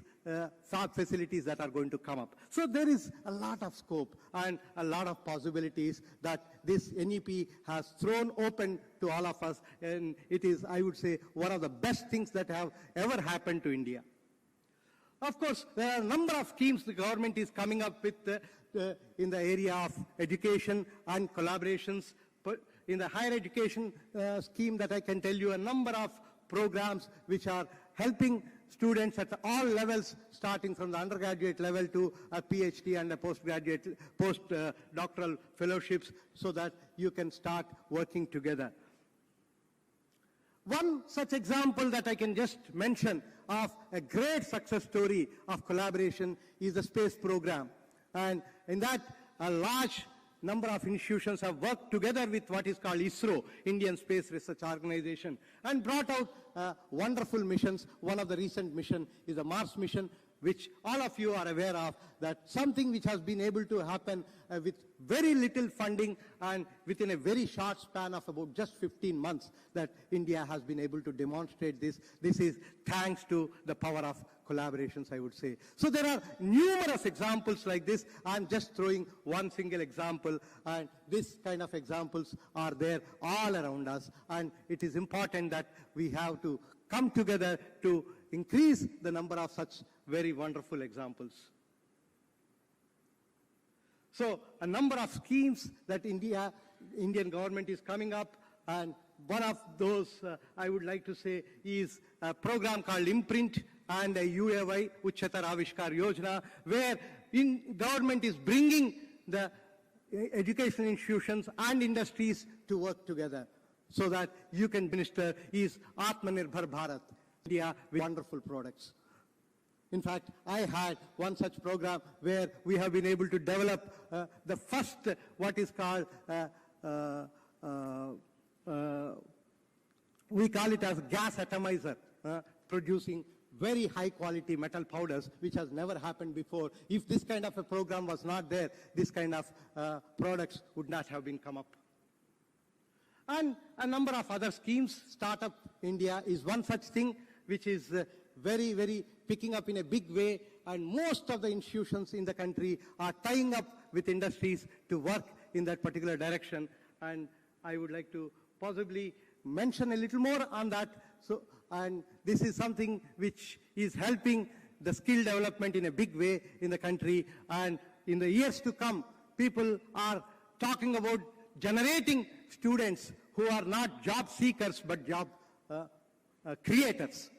fab facilities that are going to come up. So there is a lot of scope and a lot of possibilities that this NEP has thrown open to all of us, and it is, I would say, one of the best things that have ever happened to India. Of course, there are a number of schemes the government is coming up with in the area of education and collaborations. In the higher education scheme that I can tell you, a number of programs which are helping students at all levels, starting from the undergraduate level to a PhD and a postdoctoral fellowships, so that you can start working together. One such example that I can just mention of a great success story of collaboration is the space program. And in that, a large number of institutions have worked together with what is called ISRO, Indian Space Research Organization, and brought out wonderful missions. One of the recent missions is the Mars mission, which all of you are aware of, that something which has been able to happen with very little funding and within a very short span of about just 15 months, that India has been able to demonstrate this. This is thanks to the power of collaborations, I would say. So there are numerous examples like this. I'm just throwing one single example, and this kind of examples are there all around us, and it is important that we have to come together to increase the number of such very wonderful examples. So a number of schemes that Indian government is coming up, and one of those I would like to say is a program called Imprint and a UAY, Uchatar Avishkar Yojana, where government is bringing the educational institutions and industries to work together, so that you can minister is Atmanirbhar Bharat, India with wonderful products. In fact, I had one such program where we have been able to develop the first, what is called, we call it as gas atomizer, producing very high quality metal powders, which has never happened before. If this kind of a program was not there, this kind of products would not have been come up. And a number of other schemes. Startup India is one such thing, which is very, very picking up in a big way, and most of the institutions in the country are tying up with industries to work in that particular direction. And I would like to possibly mention a little more on that. So, and this is something which is helping the skill development in a big way in the country. And in the years to come, people are talking about generating students who are not job seekers but job creators.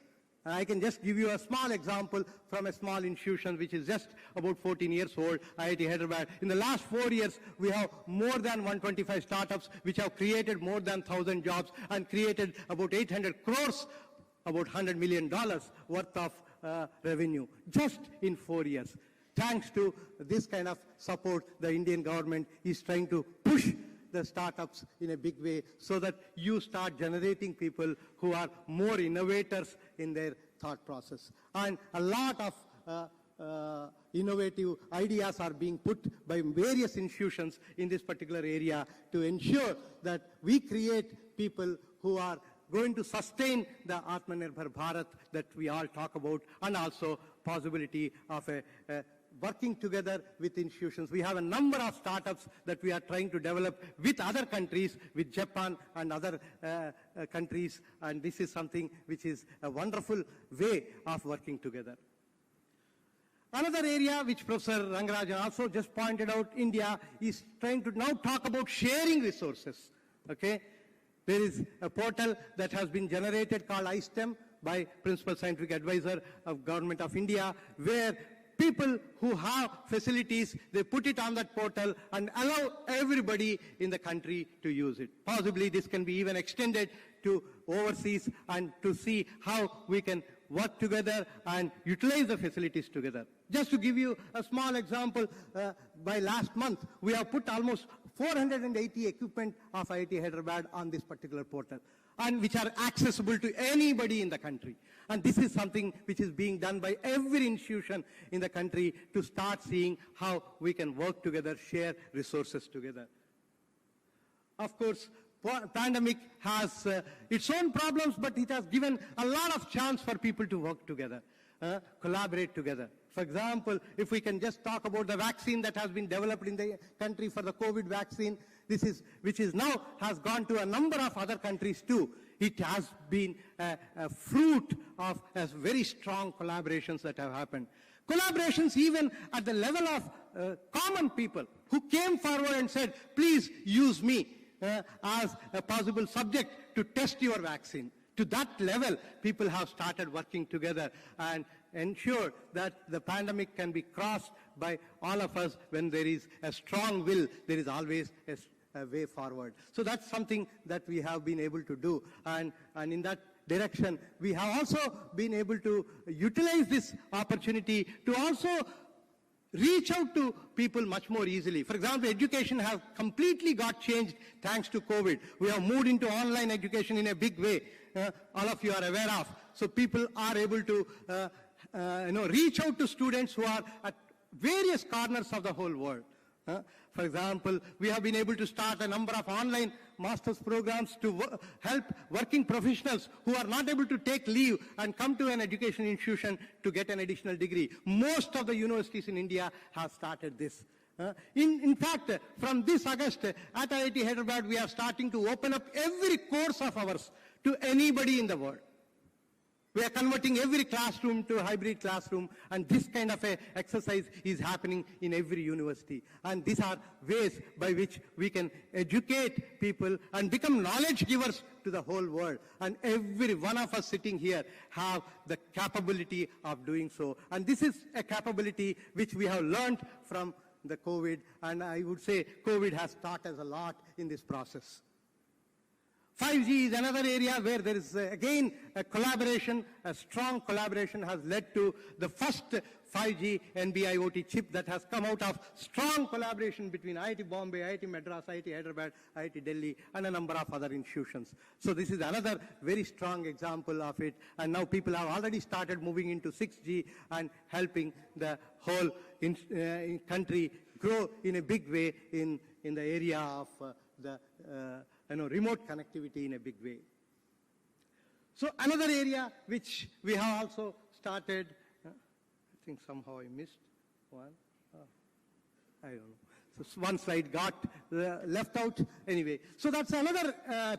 I can just give you a small example from a small institution which is just about 14 years old, IIT Hyderabad. In the last 4 years, we have more than 125 startups which have created more than 1,000 jobs and created about 800 crores, about $100 million worth of revenue just in 4 years. thanks to this kind of support, the Indian government is trying to push the startups in a big way so that you start generating people who are more innovators in their thought process. And a lot of innovative ideas are being put by various institutions in this particular area to ensure that we create people who are going to sustain the Atmanirbhar Bharat that we all talk about, and also possibility of a working together with institutions. We have a number of startups that we are trying to develop with other countries, with Japan and other countries, and this is something which is a wonderful way of working together. Another area which Professor Rangarajan also just pointed out, India is trying to now talk about sharing resources. Okay? There is a portal that has been generated called iSTEM by Principal Scientific Advisor of Government of India, where people who have facilities, they put it on that portal and allow everybody in the country to use it. Possibly this can be even extended to overseas and to see how we can work together and utilize the facilities together. Just to give you a small example, by last month, we have put almost 480 equipment of IIT Hyderabad on this particular portal, and which are accessible to anybody in the country. And this is something which is being done by every institution in the country to start seeing how we can work together, share resources together. Of course, pandemic has its own problems, but it has given a lot of chance for people to work together, collaborate together. For example, if we can just talk about the vaccine that has been developed in the country for the COVID vaccine, which is now has gone to a number of other countries too. It has been a fruit of very strong collaborations that have happened. Collaborations even at the level of common people who came forward and said, please use me as a possible subject to test your vaccine. To that level, people have started working together and ensure that the pandemic can be crossed by all of us. When there is a strong will, there is always a way forward. So that's something that we have been able to do. And in that direction, we have also been able to utilize this opportunity to also reach out to people much more easily. For example, education has completely got changed thanks to COVID. We have moved into online education in a big way. All of you are aware of. So people are able to reach out to students who are at various corners of the whole world. For example, we have been able to start a number of online master's programs to help working professionals who are not able to take leave and come to an education institution to get an additional degree. Most of the universities in India have started this. In fact, from this August, at IIT Hyderabad, we are starting to open up every course of ours to anybody in the world. We are converting every classroom to a hybrid classroom, and this kind of a exercise is happening in every university. And these are ways by which we can educate people and become knowledge givers to the whole world. And every one of us sitting here have the capability of doing so. And this is a capability which we have learned from the COVID, and I would say COVID has taught us a lot in this process. 5G is another area where there is, again, a collaboration, a strong collaboration has led to the first 5G NB-IoT chip that has come out of strong collaboration between IIT Bombay, IIT Madras, IIT Hyderabad, IIT Delhi, and a number of other institutions. So this is another very strong example of it. And now people have already started moving into 6G and helping the whole country grow in a big way in the area of the remote connectivity in a big way. So another area which we have also started, I think somehow I missed one. I don't know. So one slide got left out. Anyway, so that's another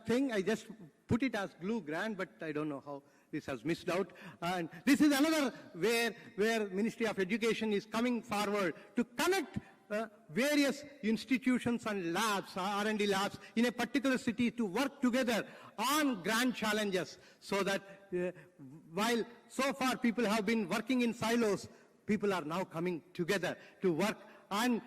thing. I just put it as glue grand, but I don't know how this has missed out. And this is another where Ministry of Education is coming forward to connect various institutions and labs, R&D labs in a particular city to work together on grand challenges, so that while so far people have been working in silos, people are now coming together to work on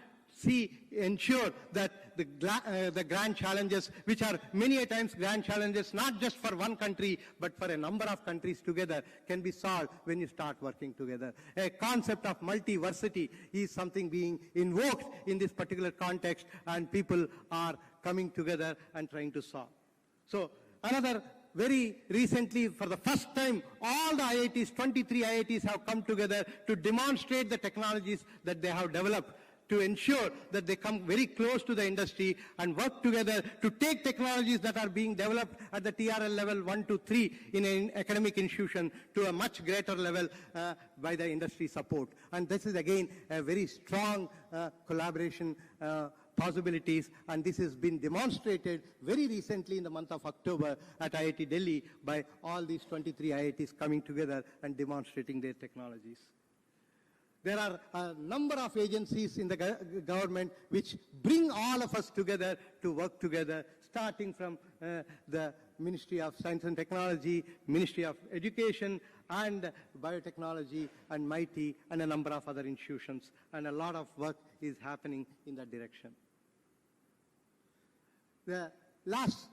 ensure that the grand challenges, which are many a times grand challenges, not just for one country, but for a number of countries together, can be solved when you start working together. A concept of multiversity is something being invoked in this particular context, and people are coming together and trying to solve. So another, very recently, for the first time, all the IITs, 23 IITs have come together to demonstrate the technologies that they have developed, to ensure that they come very close to the industry and work together to take technologies that are being developed at the TRL level 1 to 3 in an academic institution to a much greater level by the industry support. And this is again a very strong collaboration possibilities, and this has been demonstrated very recently in the month of October at IIT Delhi by all these 23 IITs coming together and demonstrating their technologies. There are a number of agencies in the government which bring all of us together to work together, starting from the Ministry of Science and Technology, Ministry of Education, and Biotechnology, and MIT, and a number of other institutions. And a lot of work is happening in that direction. The last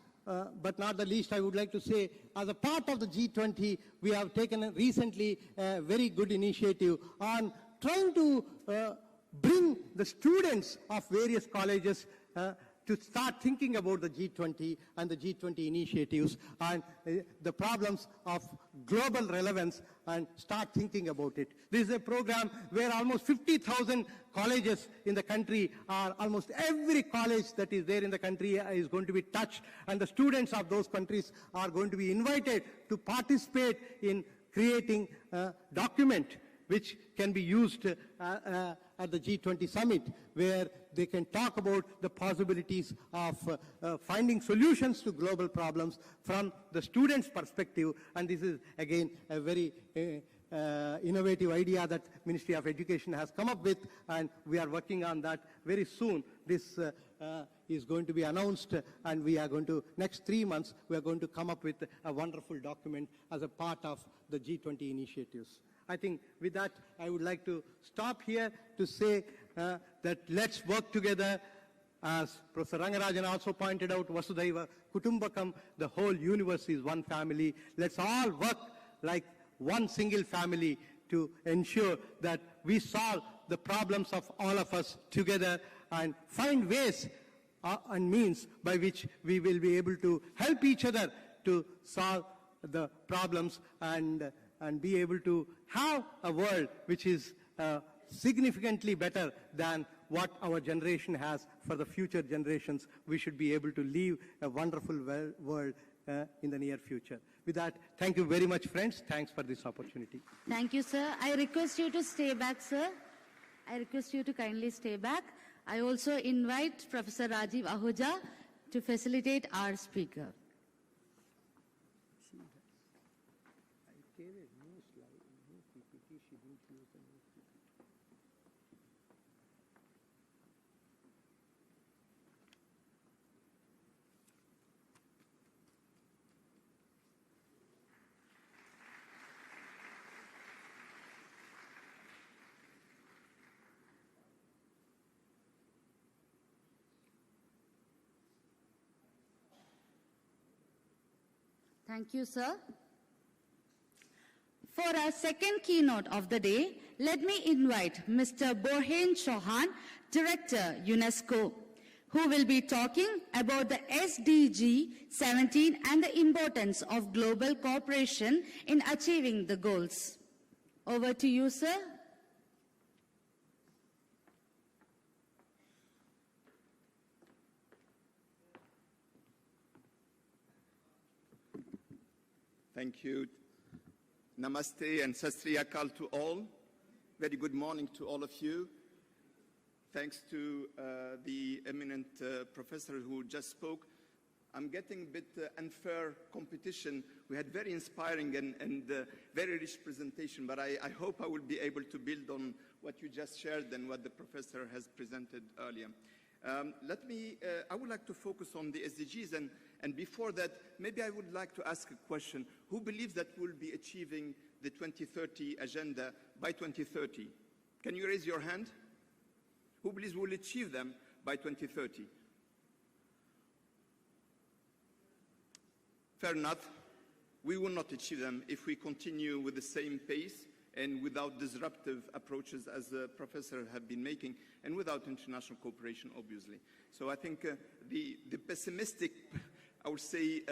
but not the least, I would like to say, as a part of the G20, we have taken recently a very good initiative on trying to bring the students of various colleges to start thinking about the G20 and the G20 initiatives and the problems of global relevance and start thinking about it. This is a program where almost 50,000 colleges in the country, are almost every college that is there in the country is going to be touched, and the students of those countries are going to be invited to participate in creating a document which can be used at the G20 summit, where they can talk about the possibilities of finding solutions to global problems from the students' perspective. And this is, again, a very innovative idea that Ministry of Education has come up with, and we are working on that very soon. This is going to be announced, and we are going to, next 3 months, we are going to come up with a wonderful document as a part of the G20 initiatives. I think with that, I would like to stop here to say that let's work together. As Professor Rangarajan also pointed out, Vasudhaiva Kutumbakam, the whole universe is one family. Let's all work like one single family to ensure that we solve the problems of all of us together and find ways and means by which we will be able to help each other to solve the problems and be able to have a world which is significantly better than what our generation has for the future generations. We should be able to leave a wonderful world in the near future. With that, thank you very much, friends. Thanks for this opportunity. Thank you, sir. I request you to stay back, sir. I request you to kindly stay back. I also invite Professor Rajiv Ahuja to facilitate our speaker. Thank you, sir. For our second keynote of the day, let me invite Mr. Borhen Chauhan, Director, UNESCO, who will be talking about the SDG 17 and the importance of global cooperation in achieving the goals. Over to you, sir. Thank you. Namaste and Sat Sri Akal to all. Very good morning to all of you. Thanks to the eminent professor who just spoke. I'm getting a bit unfair competition. We had very inspiring and very rich presentation, but I hope I will be able to build on what you just shared and what the professor has presented earlier. I would like to focus on the SDGs, and before that, maybe I would like to ask a question. Who believes that we'll be achieving the 2030 agenda by 2030? Can you raise your hand? Who believes we'll achieve them by 2030? Fair enough. We will not achieve them if we continue with the same pace and without disruptive approaches as the professor have been making, and without international cooperation, obviously. So I think the pessimistic, I would say,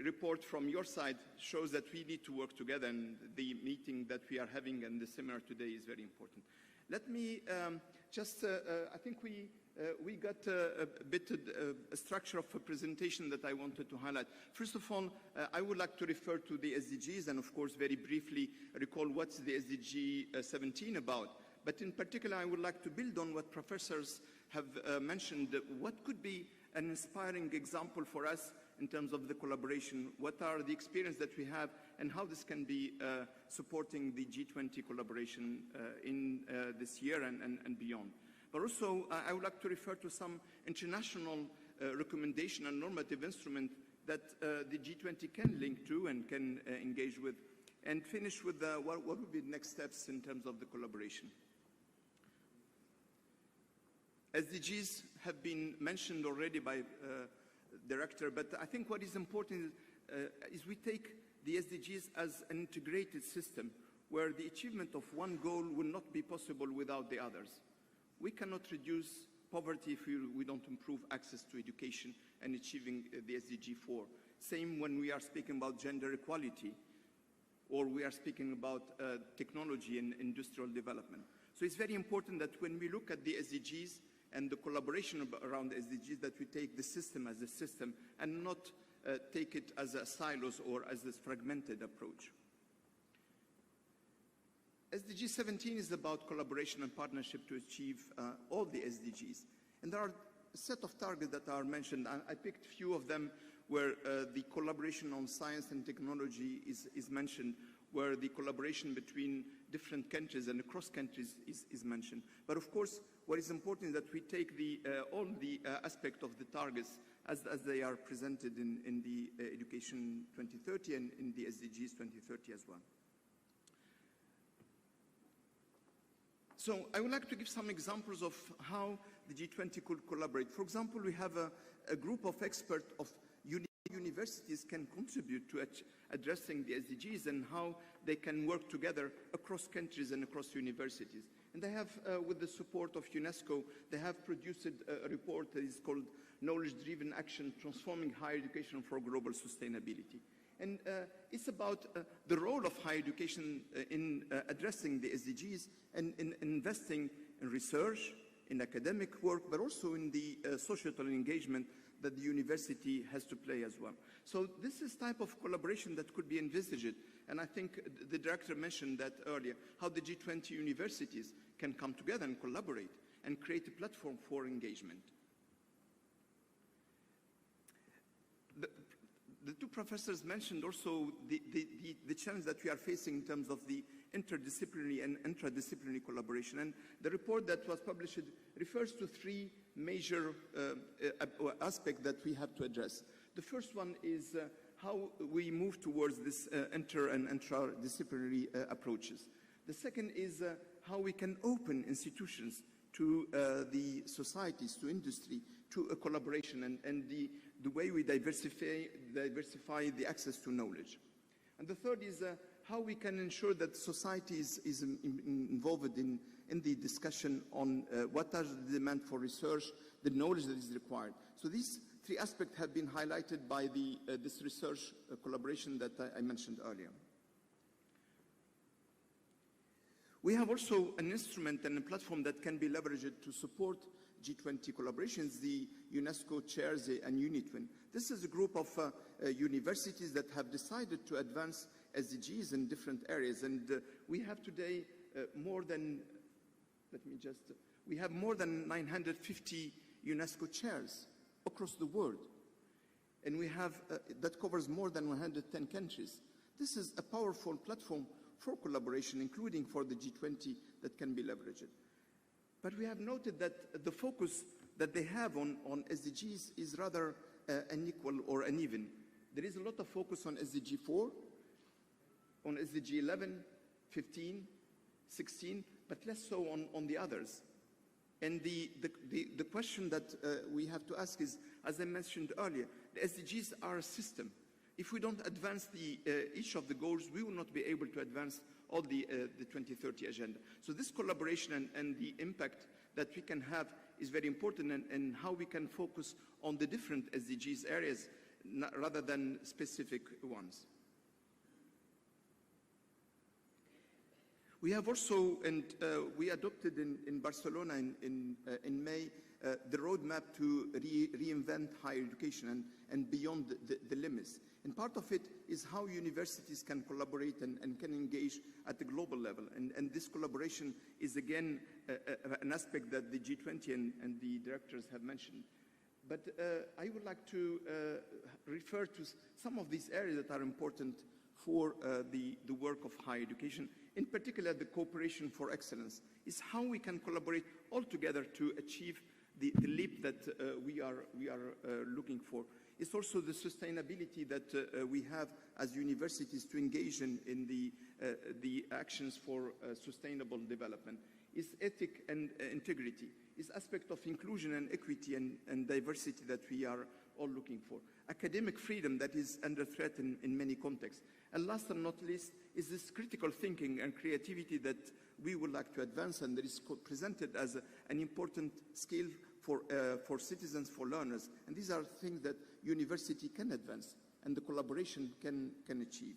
report from your side shows that we need to work together, and the meeting that we are having and the seminar today is very important. Let me I think we got a structure of a presentation that I wanted to highlight. First of all, I would like to refer to the SDGs and, of course, very briefly recall what's the SDG 17 about. But in particular, I would like to build on what professors have mentioned. What could be an inspiring example for us in terms of the collaboration? What are the experience that we have, and how this can be supporting the G20 collaboration in this year and beyond? But also, I would like to refer to some international recommendation and normative instrument that the G20 can link to and can engage with, and finish with what would be the next steps in terms of the collaboration. SDGs have been mentioned already by Director, but I think what is important is we take the SDGs as an integrated system where the achievement of one goal will not be possible without the others. We cannot reduce poverty if we don't improve access to education and achieving the SDG 4. Same when we are speaking about gender equality, or we are speaking about technology and industrial development. So it's very important that when we look at the SDGs and the collaboration around the SDGs, that we take the system as a system and not take it as a silos or as a fragmented approach. SDG 17 is about collaboration and partnership to achieve all the SDGs. And there are a set of targets that are mentioned. I picked a few of them where the collaboration on science and technology is mentioned, where the collaboration between different countries and across countries is mentioned. But of course, what is important is that we take all the aspect of the targets as they are presented in the Education 2030 and in the SDGs 2030 as well. So I would like to give some examples of how the G20 could collaborate. For example, we have a group of experts of universities can contribute to addressing the SDGs and how they can work together across countries and across universities. And they have, with the support of UNESCO, they have produced a report that is called Knowledge-Driven Action, Transforming Higher Education for Global Sustainability. And it's about the role of higher education in addressing the SDGs and in investing in research, in academic work, but also in the societal engagement that the university has to play as well. So this is type of collaboration that could be envisaged. And I think the director mentioned that earlier, how the G20 universities can come together and collaborate and create a platform for engagement. The two professors mentioned also the challenge that we are facing in terms of the interdisciplinary and intradisciplinary collaboration. And the report that was published refers to three major aspects that we have to address. The first one is how we move towards this inter and intradisciplinary approaches. The second is how we can open institutions to the societies, to industry, to a collaboration and the way we diversify the access to knowledge. And the third is how we can ensure that society is involved in the discussion on what are the demand for research, the knowledge that is required. So these three aspects have been highlighted by this research collaboration that I mentioned earlier. We have also an instrument and a platform that can be leveraged to support G20 collaborations, the UNESCO chairs and UNITWIN. This is a group of universities that have decided to advance SDGs in different areas. And we have today more than 950 UNESCO chairs across the world. And we have, that covers more than 110 countries. This is a powerful platform for collaboration, including for the G20, that can be leveraged. But we have noted that the focus that they have on SDGs is rather unequal or uneven. There is a lot of focus on SDG 4, on SDG 11, 15, 16, but less so on the others. And the question that we have to ask is, as I mentioned earlier, the SDGs are a system. If we don't advance each of the goals, we will not be able to advance all the 2030 agenda. So this collaboration and the impact that we can have is very important, and how we can focus on the different SDGs areas rather than specific ones. We have also, and we adopted in Barcelona in May, the roadmap to reinvent higher education and beyond the limits. And part of it is how universities can collaborate and can engage at the global level. And this collaboration is, again, an aspect that the G20 and the directors have mentioned. But I would like to refer to some of these areas that are important for the work of higher education. In particular, the cooperation for excellence is how we can collaborate all together to achieve the leap that we are looking for. It's also the sustainability that we have as universities to engage in the actions for sustainable development. It's ethic and integrity. It's aspect of inclusion and equity and diversity that we are all looking for. Academic freedom that is under threat in many contexts. And last but not least is this critical thinking and creativity that we would like to advance, and that is presented as an important skill for citizens, for learners. And these are things that university can advance and the collaboration can achieve.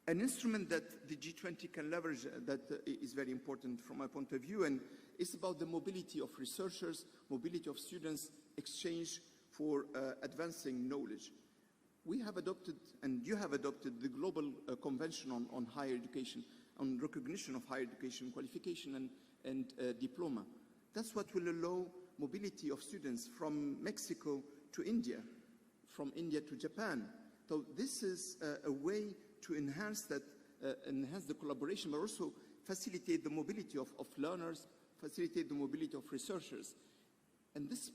An instrument that the G20 can leverage that is very important from my point of view, and it's about the mobility of researchers, mobility of students, exchange for advancing knowledge. We have adopted, and you have adopted, the Global Convention on Higher Education, on recognition of higher education qualification and diploma. That's what will allow mobility of students from Mexico to India, from India to Japan. So this is a way to enhance the collaboration, but also facilitate the mobility of learners, facilitate the mobility of researchers. And this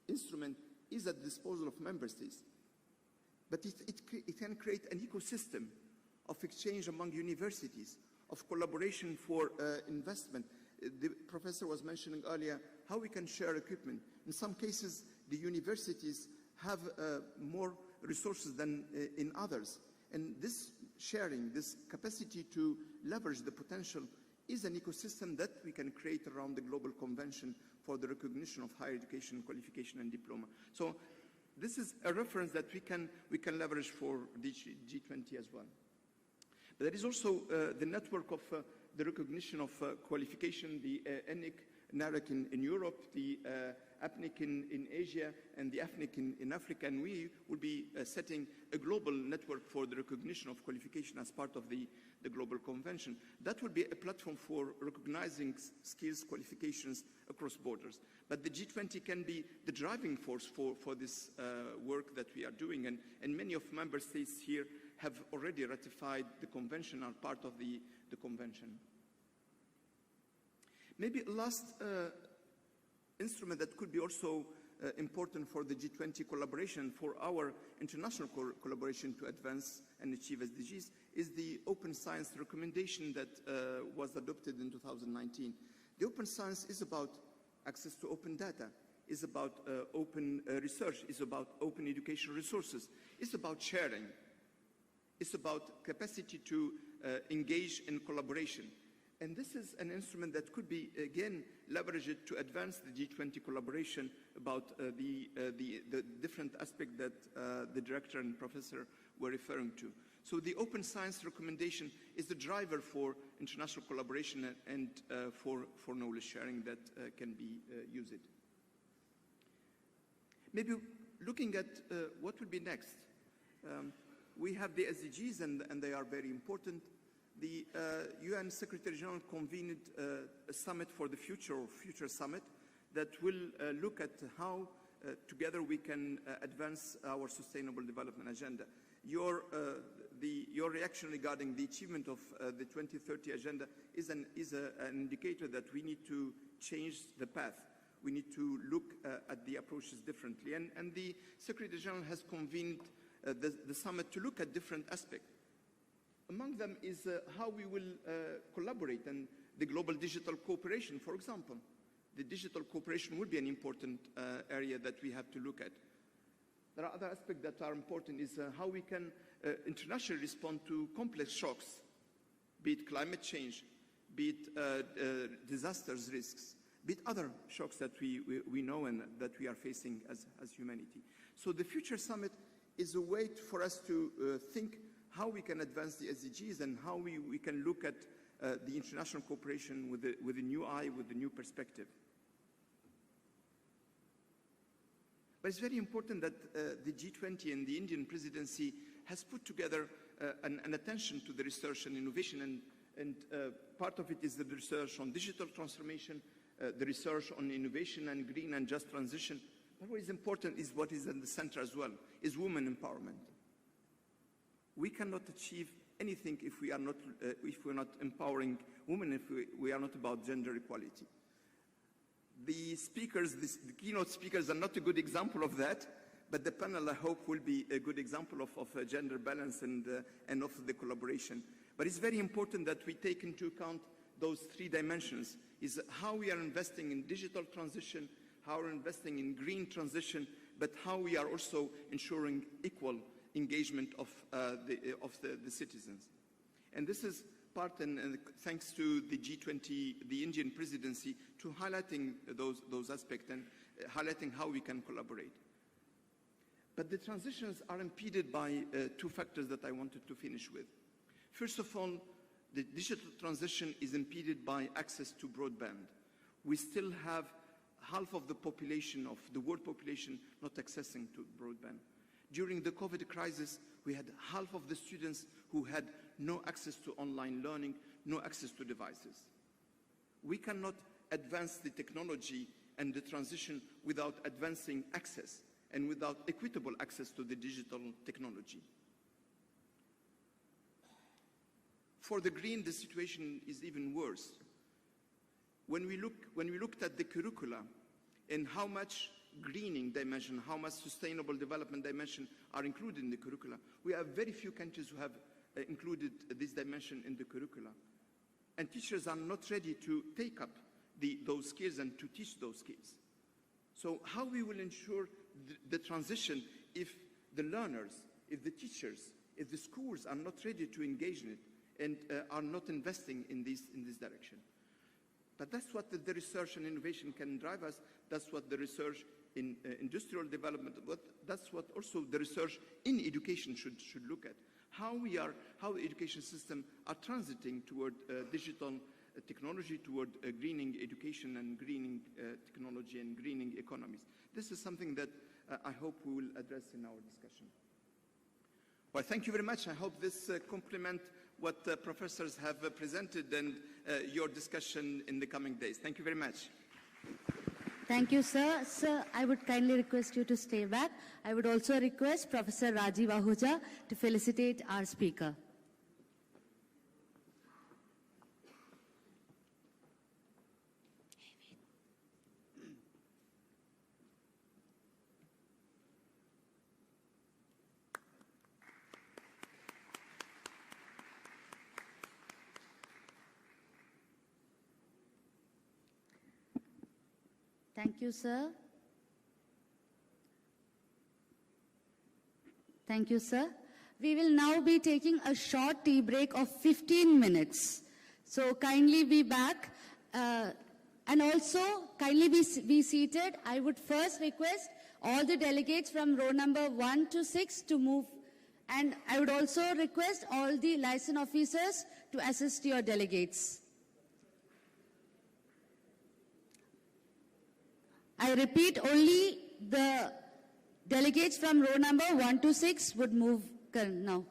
instrument is at the disposal of member states. But it can create an ecosystem of exchange among universities, of collaboration for investment. The professor was mentioning earlier how we can share equipment. In some cases, the universities have more resources than in others. And this sharing, this capacity to leverage the potential is an ecosystem that we can create around the Global Convention for the recognition of higher education, qualification, and diploma. So this is a reference that we can leverage for the G20 as well. But there is also the network of the recognition of qualification, the ENIC, NAREC in Europe, the APNIC in Asia, and the AFNIC in Africa, and we will be setting a global network for the recognition of qualification as part of the Global Convention. That will be a platform for recognizing skills, qualifications across borders. But the G20 can be the driving force for this work that we are doing, and many of member states here have already ratified the convention, are part of the convention. Maybe last instrument that could be also important for the G20 collaboration, for our international collaboration to advance and achieve SDGs, is the Open Science recommendation that was adopted in 2019. The Open Science is about access to open data, is about open research, is about open education resources, it's about sharing, it's about capacity to engage in collaboration. And this is an instrument that could be, again, leveraged to advance the G20 collaboration about the different aspects that the director and professor were referring to. So the Open Science recommendation is the driver for international collaboration and for knowledge sharing that can be used. Maybe looking at what will be next. We have the SDGs, and they are very important. The UN Secretary General convened a summit for the future, or future summit, that will look at how together we can advance our sustainable development agenda. Your reaction regarding the achievement of the 2030 agenda is an indicator that we need to change the path. We need to look at the approaches differently. And the Secretary General has convened the summit to look at different aspects. Among them is how we will collaborate and the global digital cooperation, for example. The digital cooperation will be an important area that we have to look at. There are other aspects that are important, is how we can internationally respond to complex shocks, be it climate change, be it disasters risks, be it other shocks that we know and that we are facing as humanity. So the Future Summit is a way for us to think how we can advance the SDGs and how we can look at the international cooperation with a new eye, with a new perspective. But it's very important that the G20 and the Indian presidency has put together an attention to the research and innovation, and part of it is the research on digital transformation, the research on innovation and green and just transition. But what is important is what is at the center as well, is women empowerment. We cannot achieve anything if we are not, if we're not empowering women, if we are not about gender equality. The speakers, the keynote speakers are not a good example of that, but the panel, I hope, will be a good example of gender balance and of the collaboration. But it's very important that we take into account those three dimensions, is how we are investing in digital transition, how we're investing in green transition, but how we are also ensuring equal engagement of the citizens. And this is part, and thanks to the G20, the Indian presidency, to highlighting those aspects and highlighting how we can collaborate. But the transitions are impeded by two factors that I wanted to finish with. First of all, the digital transition is impeded by access to broadband. We still have half of the population, of the world population, not accessing to broadband. During the COVID crisis, we had half of the students who had no access to online learning, no access to devices. We cannot advance the technology and the transition without advancing access and without equitable access to the digital technology. For the green, the situation is even worse. When we looked at the curricula and how much greening dimension, how much sustainable development dimension are included in the curricula, we have very few countries who have included this dimension in the curricula. And teachers are not ready to take up those skills and to teach those skills. So how we will ensure the transition if the learners, if the teachers, if the schools are not ready to engage in it and are not investing in this direction? But that's what the research and innovation can drive us. That's what the research in industrial development, that's what also the research in education should look at. How the education system are transiting toward digital technology, toward greening education and greening technology and greening economies. This is something that I hope we will address in our discussion. Well, thank you very much. I hope this complements what professors have presented and your discussion in the coming days. Thank you very much. Thank you, sir. Sir, I would kindly request you to stay back. I would also request Professor Rajiv Ahuja to felicitate our speaker. Thank you, sir. Thank you, sir. We will now be taking a short tea break of 15 minutes. So kindly be back. And also, kindly be seated. I would first request all the delegates from row number 1 to 6 to move. And I would also request all the liaison officers to assist your delegates. I repeat, only the delegates from row number 1 to 6 would move now.